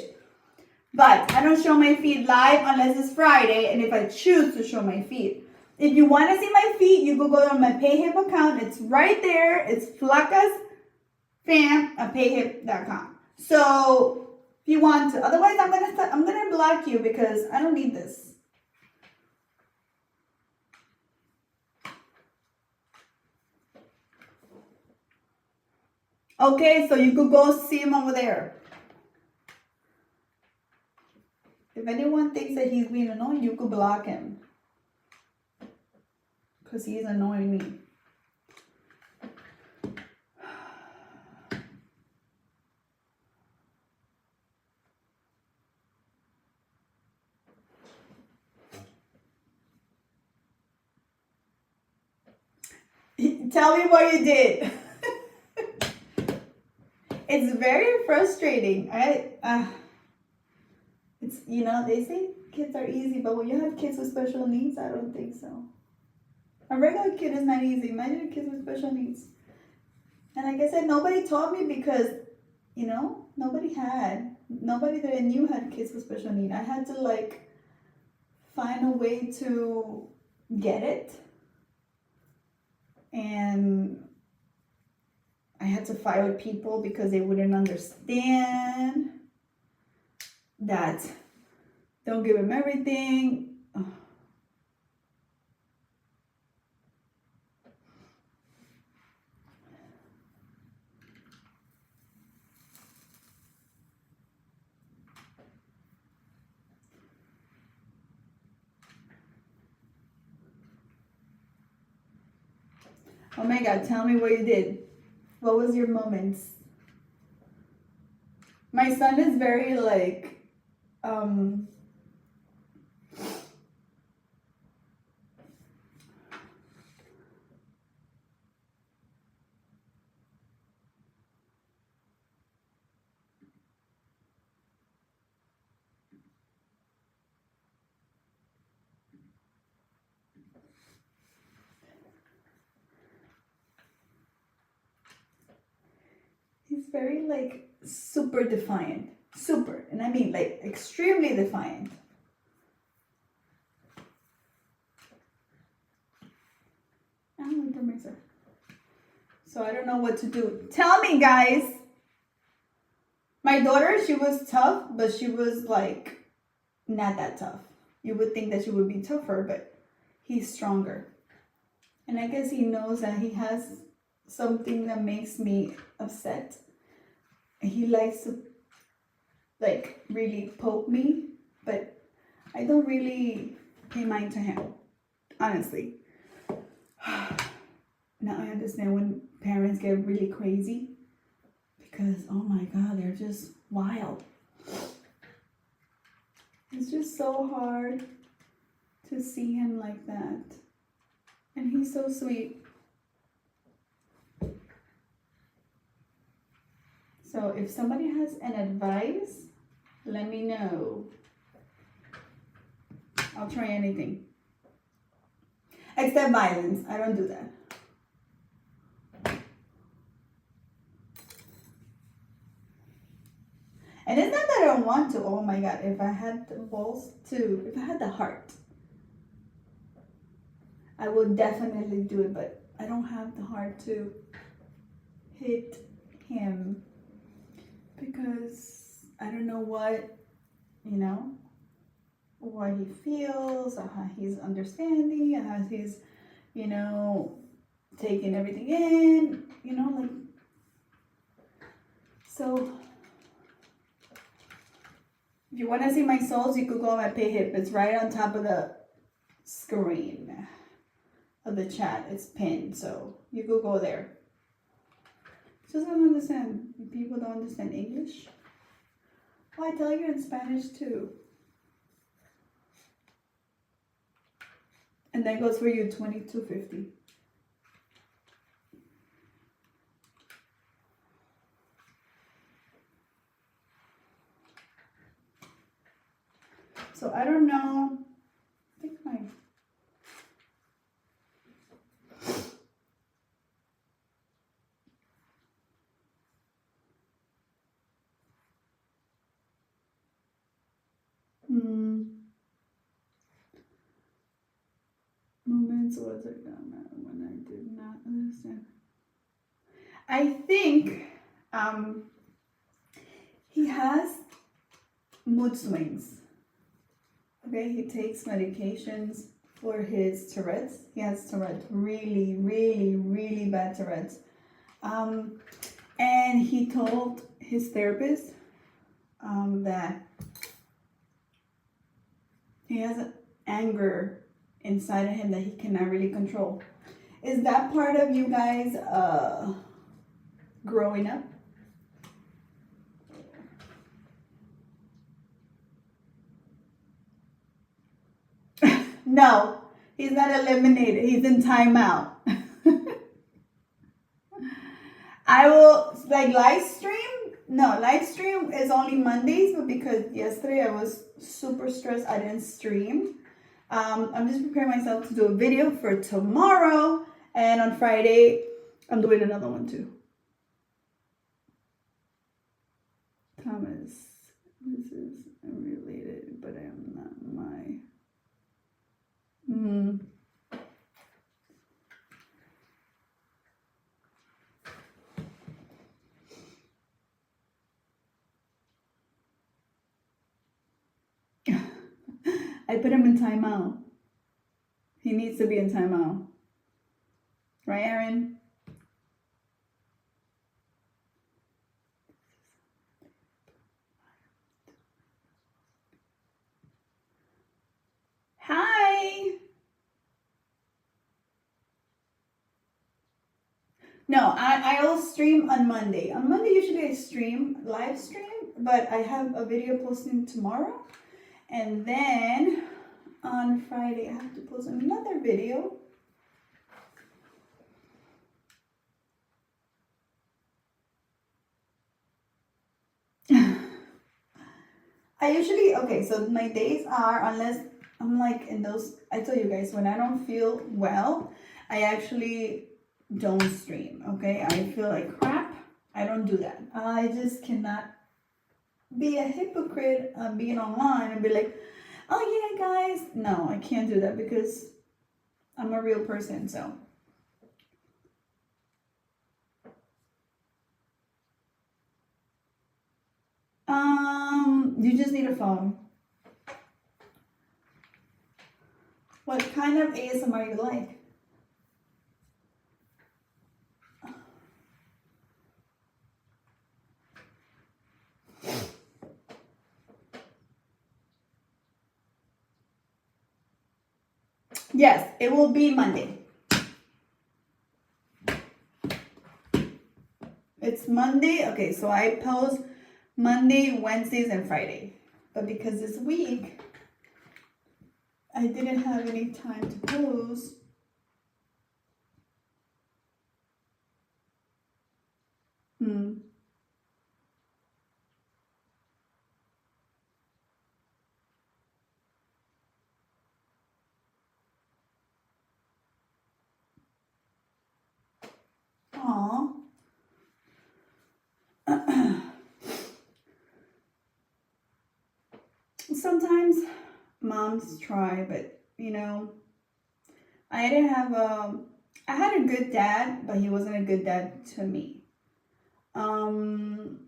But I don't show my feet live unless it's Friday and if I choose to show my feet. If you want to see my feet, you can go on my PayHip account. It's right there. It's Flaka's fam at payhip.com. So if you want to, otherwise I'm gonna block you because I don't need this. Okay, so you could go see him over there. If anyone thinks that he's being annoying, you could block him. Because he's annoying me. Tell me what you did. It's very frustrating. It's, you know, they say kids are easy, but when you have kids with special needs, I don't think so. A regular kid is not easy. Imagine a kid with special needs. And like I said, nobody taught me because, you know, nobody that I knew had kids with special needs. I had to like find a way to get it. And I had to fight with people because they wouldn't understand that don't give them everything. Oh my God, tell me what you did. What was your moments? My son is very like, he's very like super defiant. Super. And I mean like extremely defiant. So I don't know what to do. Tell me, guys. My daughter, she was tough, but she was like not that tough. You would think that she would be tougher, but he's stronger. And I guess he knows that he has something that makes me upset. He likes to like really poke me, but I don't really pay mind to him, honestly. Now I understand when parents get really crazy because, oh my God, they're just wild. It's just so hard to see him like that. And he's so sweet. So if somebody has an advice, let me know. I'll try anything. Except violence. I don't do that. And it's not that I don't want to. Oh my God, if I had the balls to, if I had the heart, I would definitely do it, but I don't have the heart to hit him because I don't know what, you know, what he feels or how he's understanding and how he's, you know, taking everything in, you know, like, so if you want to see my souls, you could go on my PayHip. It's right on top of the screen of the chat. It's pinned, so you could go there. Just don't understand. People don't understand English. Oh, I tell you in Spanish too. And that goes for you, $22.50. So I don't know. I think Moments was it when I did not understand. I think he has mood swings. Okay, he takes medications for his Tourette's. He has Tourette's, really, really, really bad Tourette's. And he told his therapist that he has an anger inside of him that he cannot really control. Is that part of you guys growing up? No, he's not eliminated. He's in timeout. I will like live stream. No, live stream is only Mondays, but because yesterday I was super stressed, I didn't stream. I'm just preparing myself to do a video for tomorrow, and on Friday I'm doing another one too. Thomas, this is unrelated, but I am not my. I put him in timeout. He needs to be in timeout. Right, Aaron? Hi! No, I will stream on Monday. On Monday, usually I stream, live stream, but I have a video posting tomorrow. And then on Friday, I have to post another video. I usually, okay, so my days are, unless I'm like in those, I tell you guys, when I don't feel well, I actually don't stream, okay? I feel like crap, I don't do that. I just cannot be a hypocrite being online and be like, oh yeah, guys. No, I can't do that because I'm a real person, so. You just need a phone. What kind of ASMR you like? Yes, it will be Monday. It's Monday. Okay, so I post Monday, Wednesdays, and Friday. But because this week I didn't have any time to post. Aw. Sometimes moms try, but you know, I didn't have I had a good dad, but he wasn't a good dad to me. I'm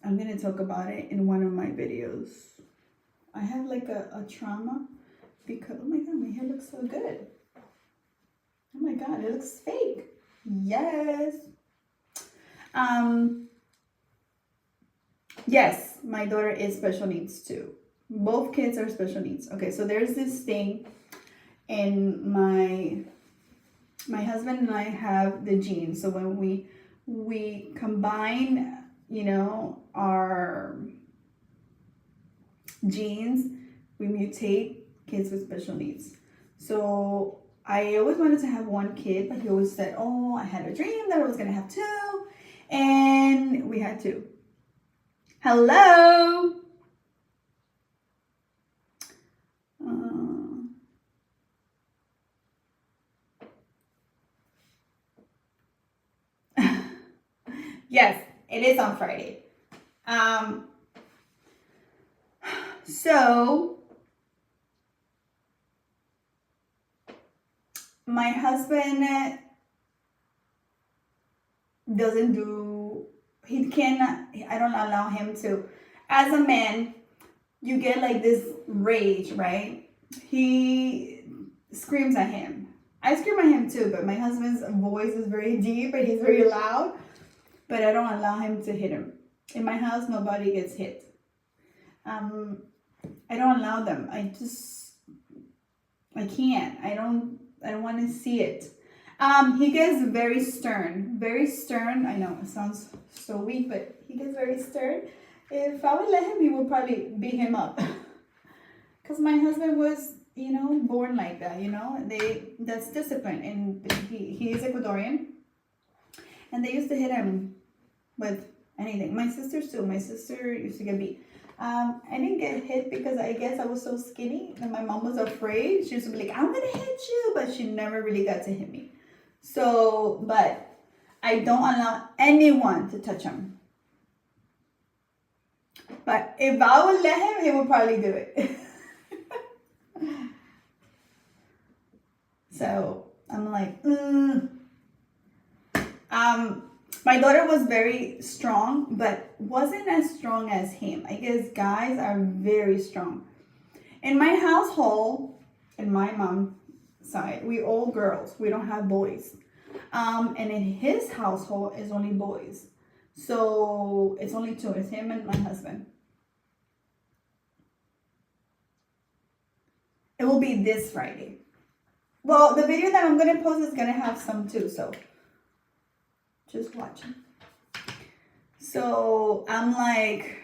gonna talk about it in one of my videos. I have like a trauma because, oh my god, my hair looks so good. Oh my god, it looks fake. Yes. Yes, my daughter is special needs too. Both kids are special needs. Okay, so there's this thing in my husband and I have the genes. So when we combine, you know, our genes, we mutate kids with special needs. So I always wanted to have one kid, but he always said, oh, I had a dream that I was gonna have two, and we had two. Hello. Yes, it is on Friday. So my husband doesn't do, he cannot, I don't allow him to. As a man, you get like this rage, right? He screams at him. I scream at him too, but my husband's voice is very deep and he's very loud. But I don't allow him to hit him. In my house, nobody gets hit. I don't allow them. I can't. I don't want to see it. He gets very stern. Very stern. I know it sounds so weak, but he gets very stern. If I would let him, he would probably beat him up. Because my husband was, born like that, that's discipline. And he is Ecuadorian. And they used to hit him with anything. My sisters too. My sister used to get beat. I didn't get hit because I guess I was so skinny and my mom was afraid. She used to be like, I'm going to hit you. But she never really got to hit me. So, but I don't allow anyone to touch him. But if I would let him, he would probably do it. So I'm like, my daughter was very strong, but wasn't as strong as him. I guess guys are very strong. In my household, in my mom's side, we all girls. We don't have boys. And in his household, it's only boys. So it's only two. It's him and my husband. It will be this Friday. Well, the video that I'm going to post is going to have some too. So just watch it. So I'm like,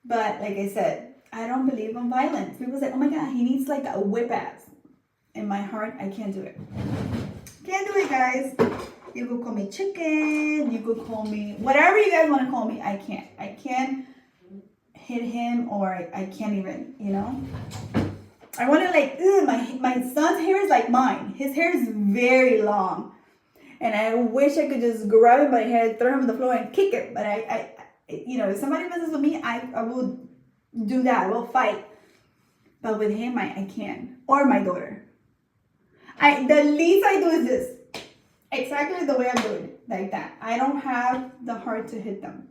but like I said, I don't believe in violence. People say, oh my God, he needs like a whip ass. In my heart, I can't do it. Can't do it, guys. You could call me chicken. You could call me whatever you guys want to call me. I can't. I can't hit him, or I can't even, I want to like, my son's hair is like mine. His hair is very long. And I wish I could just grab him by the hair, throw him on the floor and kick him. But I if somebody messes with me, I will do that. I will fight. But with him, I can't. Or my daughter. The least I do is this. Exactly the way I'm doing it. Like that. I don't have the heart to hit them.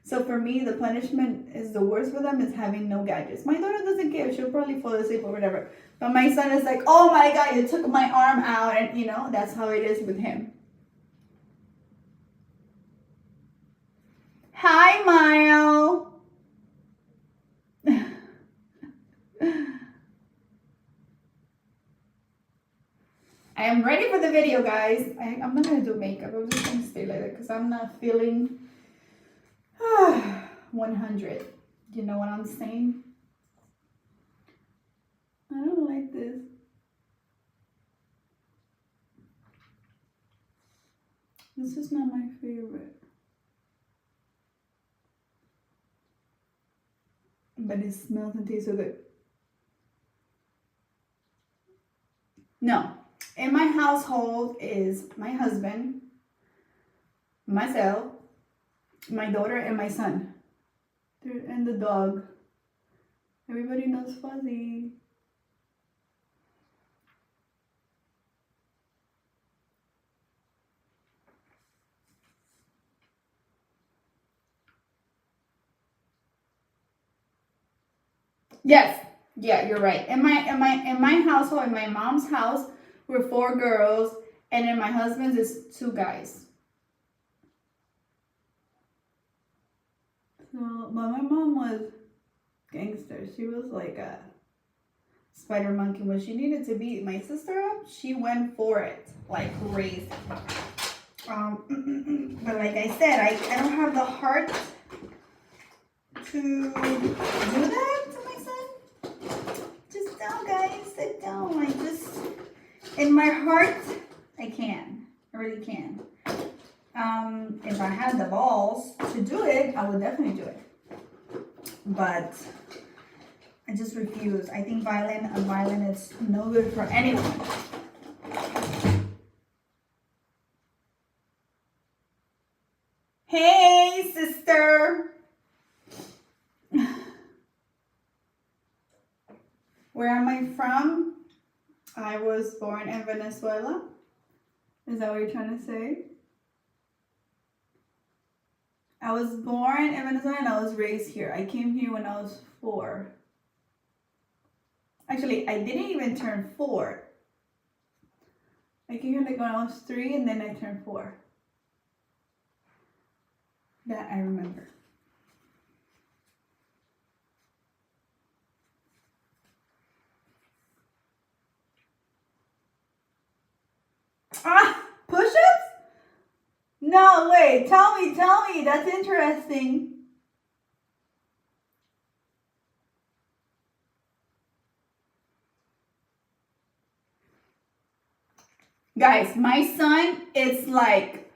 So for me, the punishment is the worst for them is having no gadgets. My daughter doesn't care. She'll probably fall asleep or whatever. But my son is like, oh my God, you took my arm out. And, that's how it is with him. Hi, Mile. I am ready for the video, guys. I'm not going to do makeup. I'm just going to stay like that because I'm not feeling 100. You know what I'm saying? I don't like this. This is not my favorite. But it smells and tastes so good. No. In my household is my husband, myself, my daughter, and my son. And the dog. Everybody knows Fuzzy. Yes. Yeah, you're right. In my household, in my mom's house, we're 4 girls, and in my husband's is 2 guys. So, but my mom was gangster. She was like a spider monkey. When she needed to beat my sister up, she went for it like crazy. But like I said, I don't have the heart to do that to my son. Just don't, guys. Sit down. In my heart, I can. I really can. If I had the balls to do it, I would definitely do it. But I just refuse. I think violent is no good for anyone. Hey, sister. Where am I from? I was born in Venezuela. Is that what you're trying to say? I was born in Venezuela and I was raised here. I came here when I was 4. Actually, I didn't even turn 4. I came here like when I was 3 and then I turned 4. That I remember. Ah, push-ups? No, wait, tell me, that's interesting. Guys, my son is like,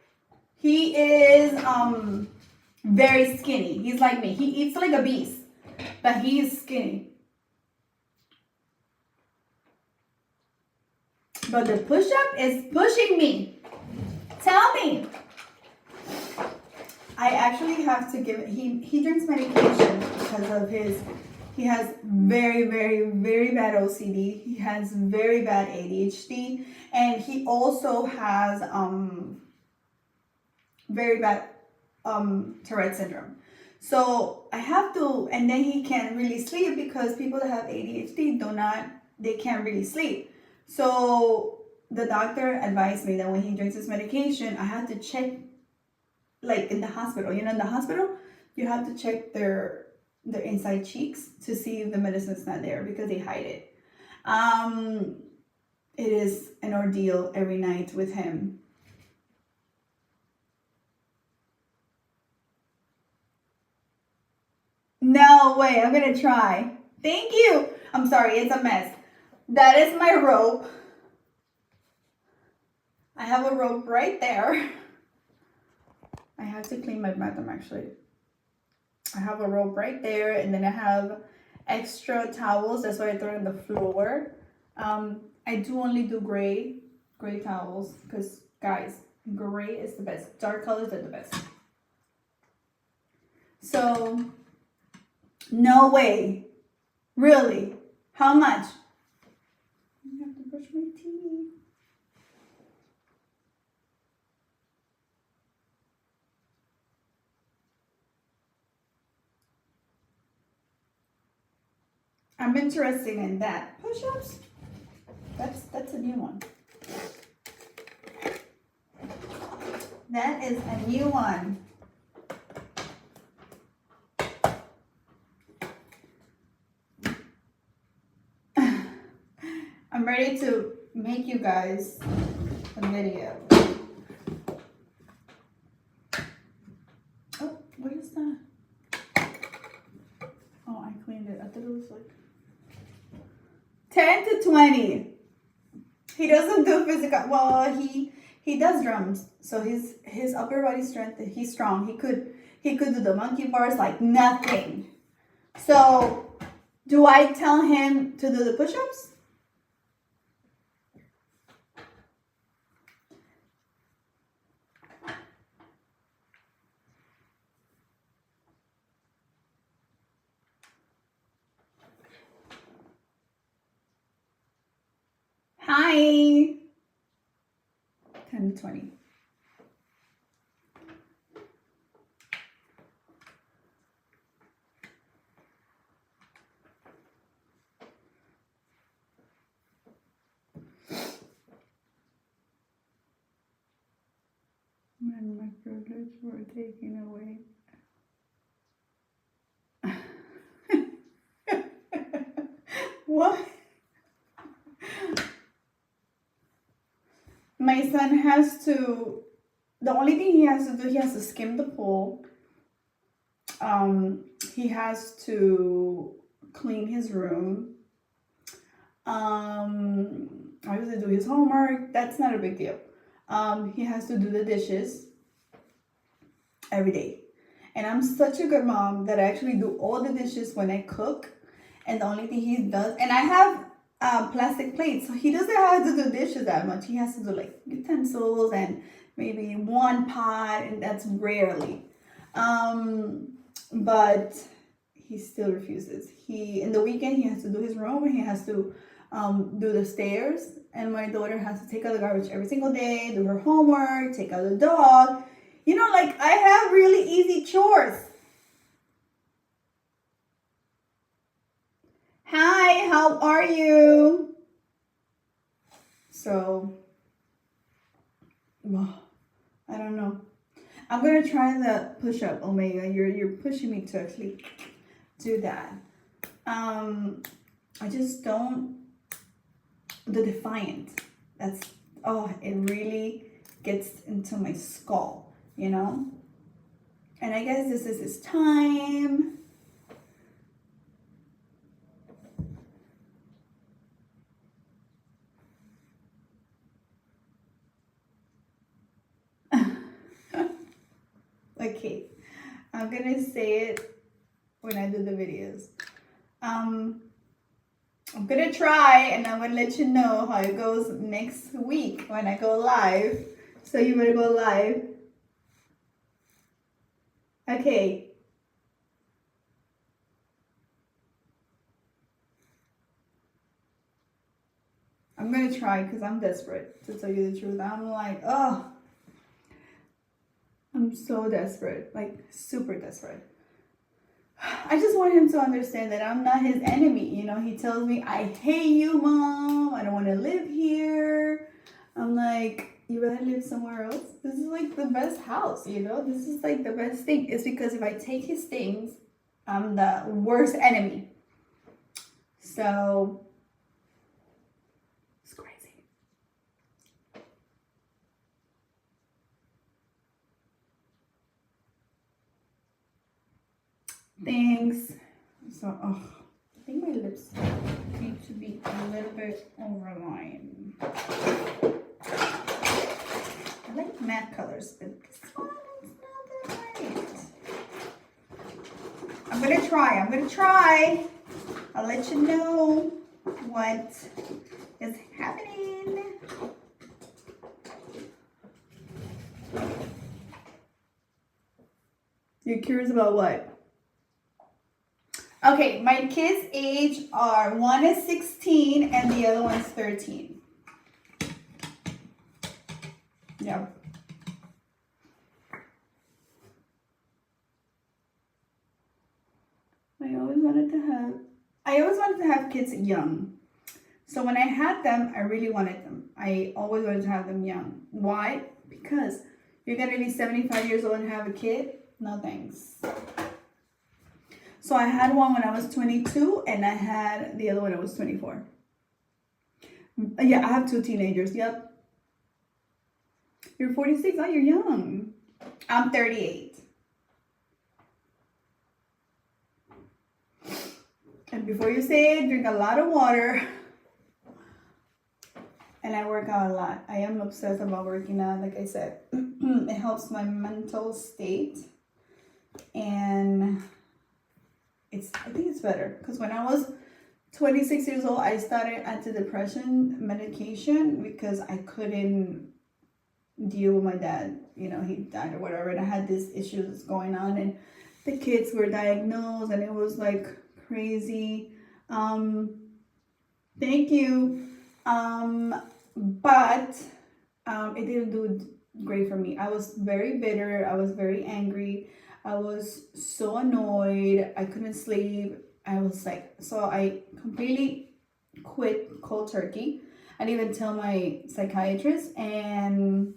he is very skinny. He's like me. He eats like a beast, but he is skinny. But the push-up is pushing me. Tell me. I actually have to give, he drinks medication because of he has very, very, very bad OCD. He has very bad ADHD. And he also has very bad Tourette syndrome. So I have to, and then he can't really sleep because people that have ADHD they can't really sleep. So the doctor advised me that when he drinks his medication, I have to check, like in the hospital. You know, in the hospital, you have to check their inside cheeks to see if the medicine's not there because they hide it. It is an ordeal every night with him. No way, I'm gonna try. Thank you. I'm sorry, it's a mess. That is my rope. I have a rope right there. I have to clean my bathroom actually. I have a rope right there, and then I have extra towels. That's why I throw it on the floor. I do only do gray towels because, guys, gray is the best. Dark colors are the best. So, no way. Really? How much? I have to brush my teeth. I'm interested in that. Push-ups? That's a new one. That is a new one. I'm ready to make you guys a video. Oh, what is that? Oh, I cleaned it. I thought it was like 10 to 20. He doesn't do physical. Well, he does drums, so his upper body strength. He's strong. He could do the monkey bars like nothing. So, do I tell him to do the push-ups? Hi. 10 to 20. When my privilege were taken away. What? My son has to, the only thing he has to do, he has to skim the pool. He has to clean his room. Obviously do his homework. That's not a big deal. He has to do the dishes every day. And I'm such a good mom that I actually do all the dishes when I cook. And the only thing he does, and I have plastic plates, so he doesn't have to do dishes that much. He has to do like utensils and maybe one pot, and that's rarely. But he still refuses. In the weekend he has to do his room, and he has to do the stairs, and my daughter has to take out the garbage every single day, do her homework, take out the dog. You know, like, I have really easy chores. Hi, how are you? So, well, I don't know. I'm gonna try the push-up, Omega. You're pushing me to actually do that. I just don't. The defiant. That's, oh, it really gets into my skull, you know. And I guess this is his time. Okay, I'm gonna say it when I do the videos. I'm gonna try, and I'm gonna let you know how it goes next week when I go live. So you better go live. Okay. I'm gonna try because I'm desperate, to tell you the truth. I'm like, oh, I'm so desperate, like super desperate. I just want him to understand that I'm not his enemy. You know, he tells me, I hate you, Mom. I don't want to live here. I'm like, you better live somewhere else. This is like the best house, you know? This is like the best thing. It's because if I take his things, I'm the worst enemy. So, it's crazy. Thanks. So, oh, I think my lips need to be a little bit overlined. I like matte colors, but this one is not that right. I'm gonna try. I'll let you know what is happening. You're curious about what? Okay, my kids' age are, one is 16 and the other one's 13. Yeah. I always wanted to have kids young. So when I had them, I really wanted them. I always wanted to have them young. Why? Because you're gonna be 75 years old and have a kid? No thanks. So I had one when I was 22, and I had the other when I was 24. Yeah, I have two teenagers. Yep. You're 46. Oh, you're young. I'm 38. And before you say it, drink a lot of water. And I work out a lot. I am obsessed about working out. Like I said, it helps my mental state. And I think it's better, because when I was 26 years old, I started antidepressant medication because I couldn't deal with my dad. You know, he died or whatever, and I had these issues going on, and the kids were diagnosed, and it was like crazy. Thank you. But it didn't do great for me. I was very bitter. I was very angry. I was so annoyed. I couldn't sleep. I was like, so I completely quit cold turkey. I didn't even tell my psychiatrist. And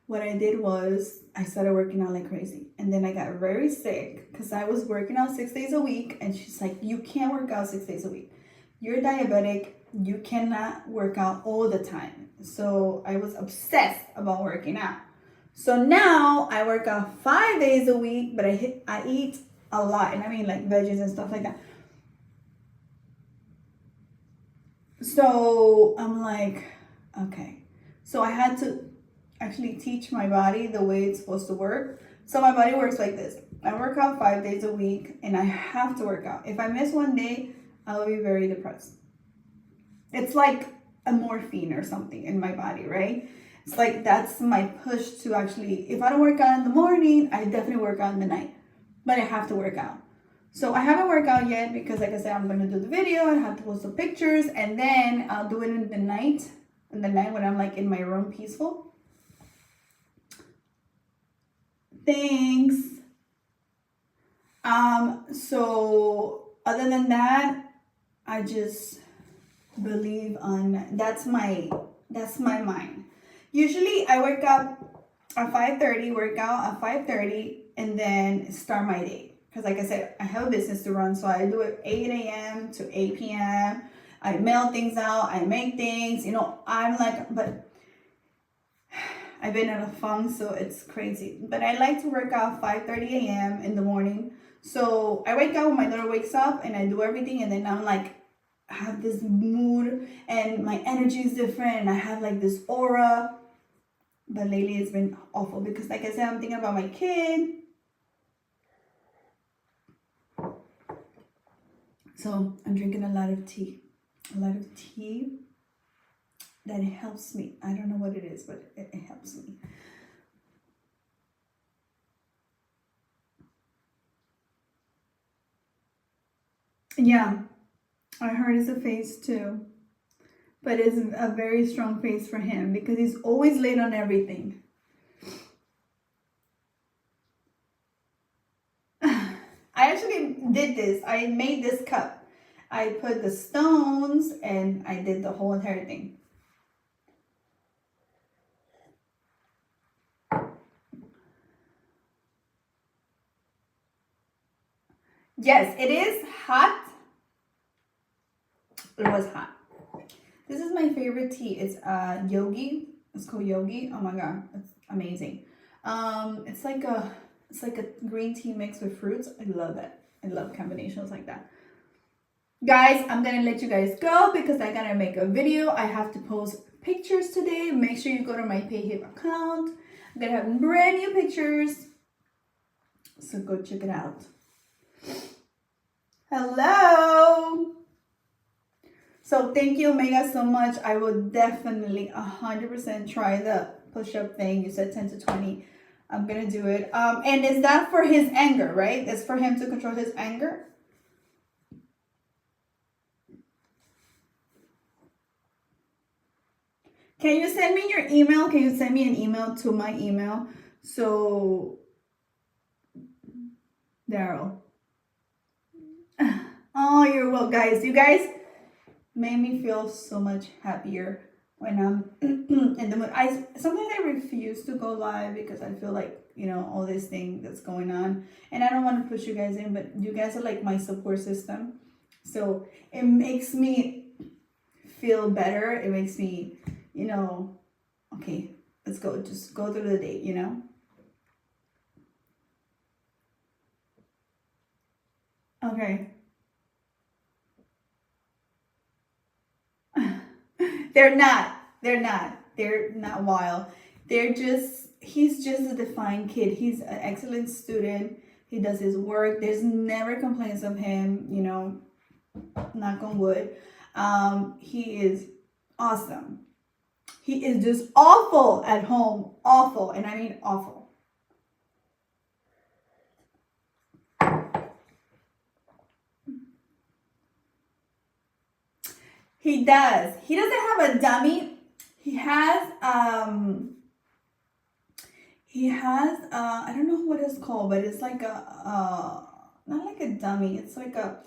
what I did was I started working out like crazy. And then I got very sick because I was working out 6 days a week. And she's like, you can't work out 6 days a week. You're diabetic. You cannot work out all the time. So I was obsessed about working out. So now I work out 5 days a week, but I eat a lot, and I mean like veggies and stuff like that. So I'm like, okay. So I had to actually teach my body the way it's supposed to work. So my body works like this. I work out 5 days a week, and I have to work out. If I miss one day, I'll be very depressed. It's like a morphine or something in my body, right? It's like that's my push to actually, if I don't work out in the morning, I definitely work out in the night. But I have to work out. So I haven't worked out yet because, like I said, I'm gonna do the video. I have to post the pictures, and then I'll do it in the night. In the night when I'm like in my room, peaceful. Thanks. So other than that, I just believe on that's my mind. Usually I wake up at 5:30, work out at 5:30, and then start my day. Because like I said, I have a business to run, so I do it 8 a.m. to 8 p.m. I mail things out, I make things, you know, I'm like, but I've been in a funk, so it's crazy. But I like to work out 5:30 a.m. in the morning. So I wake up when my daughter wakes up and I do everything, and then I'm like, I have this mood and my energy is different and I have like this aura. But lately it's been awful because, like I said, I'm thinking about my kid. So I'm drinking a lot of tea. A lot of tea that helps me. I don't know what it is, but it helps me. Yeah, I heard it's a phase too. But it's a very strong phase for him because he's always late on everything. I actually did this. I made this cup. I put the stones and I did the whole entire thing. Yes, it is hot. It was hot. This is my favorite tea. It's yogi. It's called yogi. Oh my god, it's amazing. It's like a green tea mixed with fruits. I love that. I love combinations like that. Guys, I'm gonna let you guys go because I gotta make a video. I have to post pictures today. Make sure you go to my PayHip account. I'm gonna have brand new pictures. So go check it out. Hello. So thank you, Omega, so much. I will definitely 100% try the push-up thing. You said 10 to 20. I'm gonna do it. And is that for his anger, right? It's for him to control his anger. Can you send me your email? Can you send me an email to my email? So, Daryl. Oh, you're well, guys. You guys made me feel so much happier when I'm in the mood. Sometimes I refuse to go live because I feel like, you know, all this thing that's going on. And I don't want to push you guys in, but you guys are like my support system. So it makes me feel better. It makes me, you know, okay, let's go. Just go through the day, you know? Okay. They're not. They're not. They're not wild. They're just, he's just a defined kid. He's an excellent student. He does his work. There's never complaints of him, you know, knock on wood. He is awesome. He is just awful at home. Awful. And I mean awful. He does. He doesn't have a dummy. He has I don't know what it's called, but it's like a not like a dummy. It's like a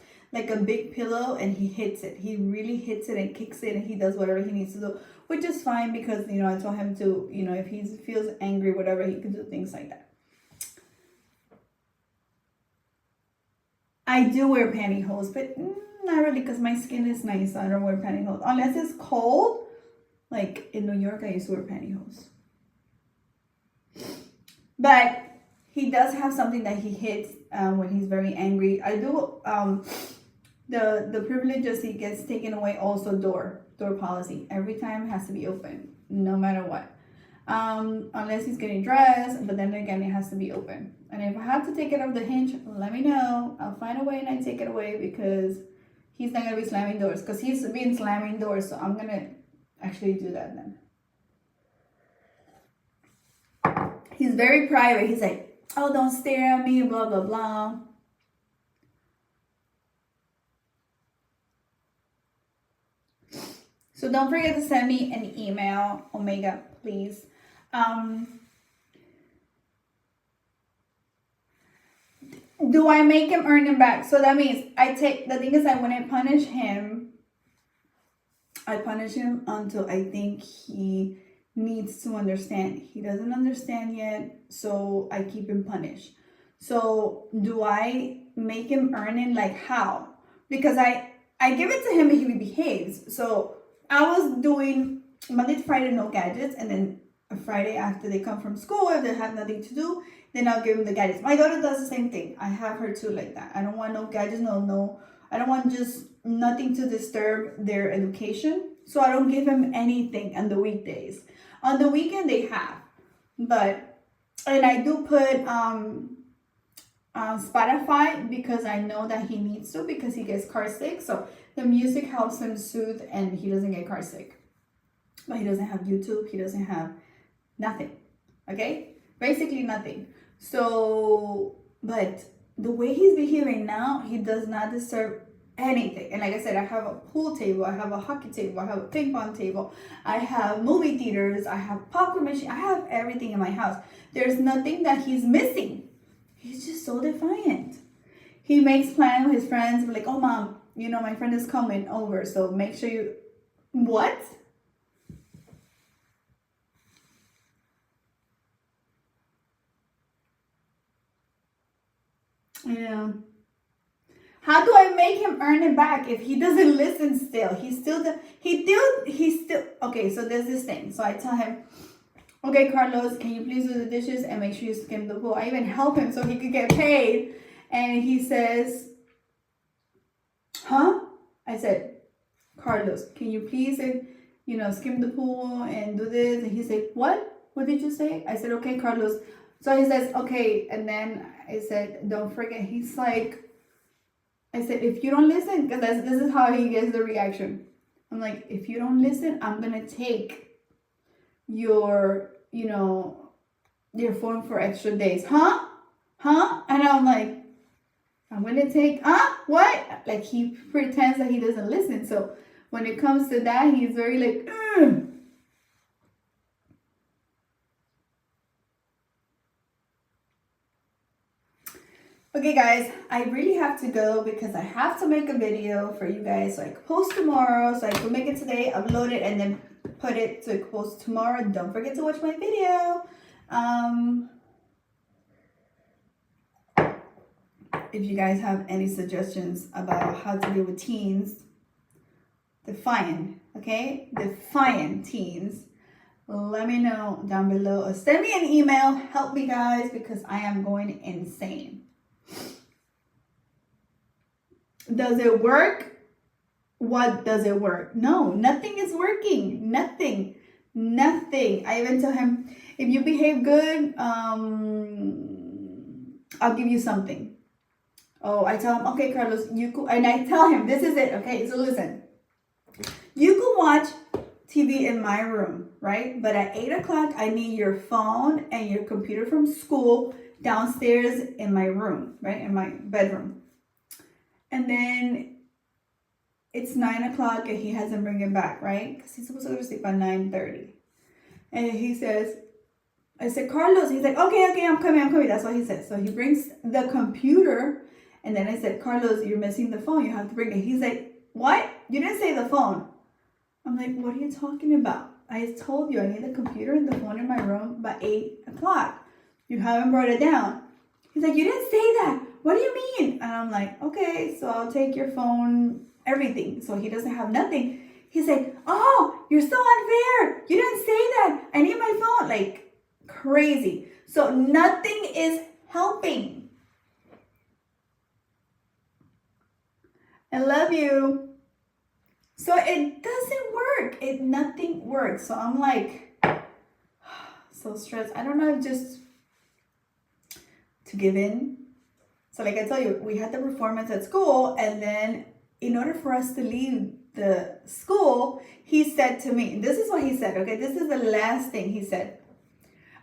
big pillow, and he hits it. He really hits it and kicks it, and he does whatever he needs to do, which is fine because, you know, I told him to, you know, if he feels angry, whatever, he can do things like that. I do wear pantyhose, but not really because my skin is nice, so I don't wear pantyhose unless it's cold. Like in New York, I used to wear pantyhose. But he does have something that he hits when he's very angry. I do the privileges he gets taken away. Also door policy. Every time it has to be open, no matter what. Unless he's getting dressed, but then again it has to be open. And if I have to take it off the hinge, let me know. I'll find a way and I take it away because he's not gonna be slamming doors. Because he's been slamming doors, so I'm gonna actually do that then. He's very private. He's like, oh, don't stare at me, blah, blah, blah. So don't forget to send me an email, Omega, please. Do I make him earn it back? So that means the thing is, I wouldn't punish him. I punish him until I think he needs to understand. He doesn't understand yet, so I keep him punished. So do I make him earn it? Like how? Because I give it to him and he behaves. So I was doing Monday to Friday, no gadgets, and then a Friday after they come from school, if they have nothing to do, then I'll give them the gadgets. My daughter does the same thing. I have her too like that. I don't want no gadgets, no. I don't want just nothing to disturb their education. So I don't give them anything on the weekdays. On the weekend they have, and I do put Spotify because I know that he needs to, because he gets car sick. So the music helps him soothe and he doesn't get car sick. But he doesn't have YouTube. He doesn't have nothing. Okay? Basically nothing. So, but the way he's behaving now, he does not disturb anything. And like I said, I have a pool table, I have a hockey table, I have a ping pong table, I have movie theaters, I have popcorn machine, I have everything in my house. There's nothing that he's missing. He's just so defiant. He makes plans with his friends, like, oh mom, my friend is coming over, so make sure you, what? Yeah. How do I make him earn it back if he doesn't listen still? He still, okay, so there's this thing. So I tell him, okay, Carlos, can you please do the dishes and make sure you skim the pool? I even help him so he could get paid. And he says, huh? I said, Carlos, can you please, skim the pool and do this? And he said, what? What did you say? I said, okay, Carlos. So he says, okay. And then I said, don't forget. He's like, I said, if you don't listen, because this is how he gets the reaction. I'm like, if you don't listen, I'm going to take your phone for extra days. Huh? And I'm like, I'm going to take, what? Like he pretends that he doesn't listen. So when it comes to that, he's very like, ugh. Okay guys, I really have to go because I have to make a video for you guys so I can post tomorrow. So I can make it today, upload it, and then put it to post tomorrow. Don't forget to watch my video. If you guys have any suggestions about how to deal with teens, defiant teens, let me know down below or send me an email. Help me guys because I am going insane. Does it work? What does it work? No, nothing is working. Nothing. I even tell him, if you behave good, I'll give you something. Oh, I tell him, okay, Carlos, you could, and I tell him, this is it. Okay, so listen, you can watch TV in my room, right? But at 8 o'clock, I need your phone and your computer from school downstairs in my room, right? In my bedroom. And then it's 9 o'clock and he hasn't bring it back, right? Because he's supposed to go to sleep at 9:30. And he says, I said, Carlos, he's like, okay, I'm coming. That's what he says. So he brings the computer. And then I said, Carlos, you're missing the phone. You have to bring it. He's like, what? You didn't say the phone. I'm like, what are you talking about? I told you I need the computer and the phone in my room by 8 o'clock. You haven't brought it down. He's like, you didn't say that. What do you mean? And I'm like, okay, so I'll take your phone, everything. So he doesn't have nothing. He's like, oh, you're so unfair. You didn't say that. I need my phone. Like crazy. So nothing is helping. I love you. So it doesn't work. Nothing works. So I'm like, so stressed. I don't know if just to give in. So like I tell you, we had the performance at school, and then in order for us to leave the school, he said to me, this is what he said, okay? This is the last thing he said.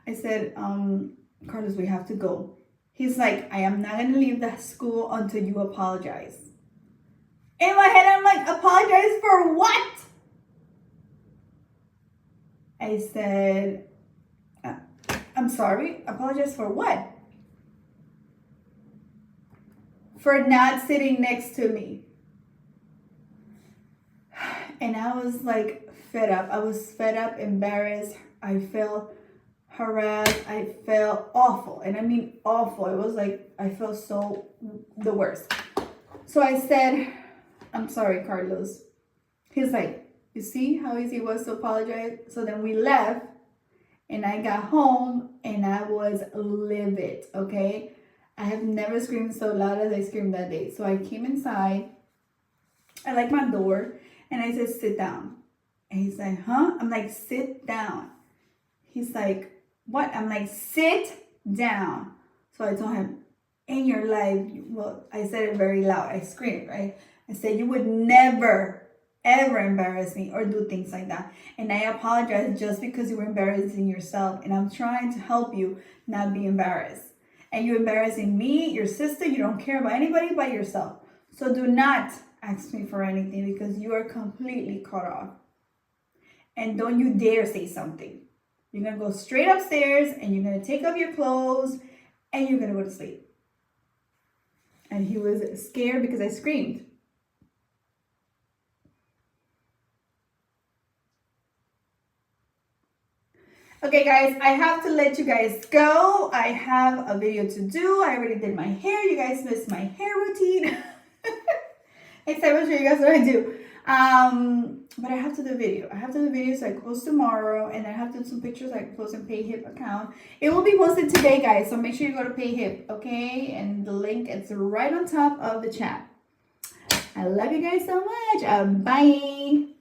I said, Carlos, we have to go. He's like, I am not going to leave the school until you apologize. In my head, I'm like, apologize for what? I said, I'm sorry. Apologize for what? For not sitting next to me. And I was like fed up. I was fed up, embarrassed. I felt harassed. I felt awful. And I mean awful. It was like I felt so the worst. So I said, I'm sorry, Carlos. He's like, you see how easy it was to apologize? So then we left and I got home and I was livid, okay? I have never screamed so loud as I screamed that day. So I came inside, I like my door, and I said, sit down. And he's like, huh? I'm like, sit down. He's like, what? I'm like, sit down. So I told him, in your life, well, I said it very loud. I screamed, right? I said, you would never, ever embarrass me or do things like that. And I apologize just because you were embarrassing yourself. And I'm trying to help you not be embarrassed. And you're embarrassing me, your sister. You don't care about anybody but yourself. So do not ask me for anything because you are completely cut off. And don't you dare say something. You're going to go straight upstairs and you're going to take off your clothes and you're going to go to sleep. And he was scared because I screamed. Okay, guys, I have to let you guys go. I have a video to do. I already did my hair. You guys missed my hair routine. Next time I'll show you guys what I do. But I have to do a video. I have to do a video, so I post tomorrow, and I have to do some pictures I post on PayHip account. It will be posted today, guys, so make sure you go to PayHip, okay? And the link is right on top of the chat. I love you guys so much. Bye.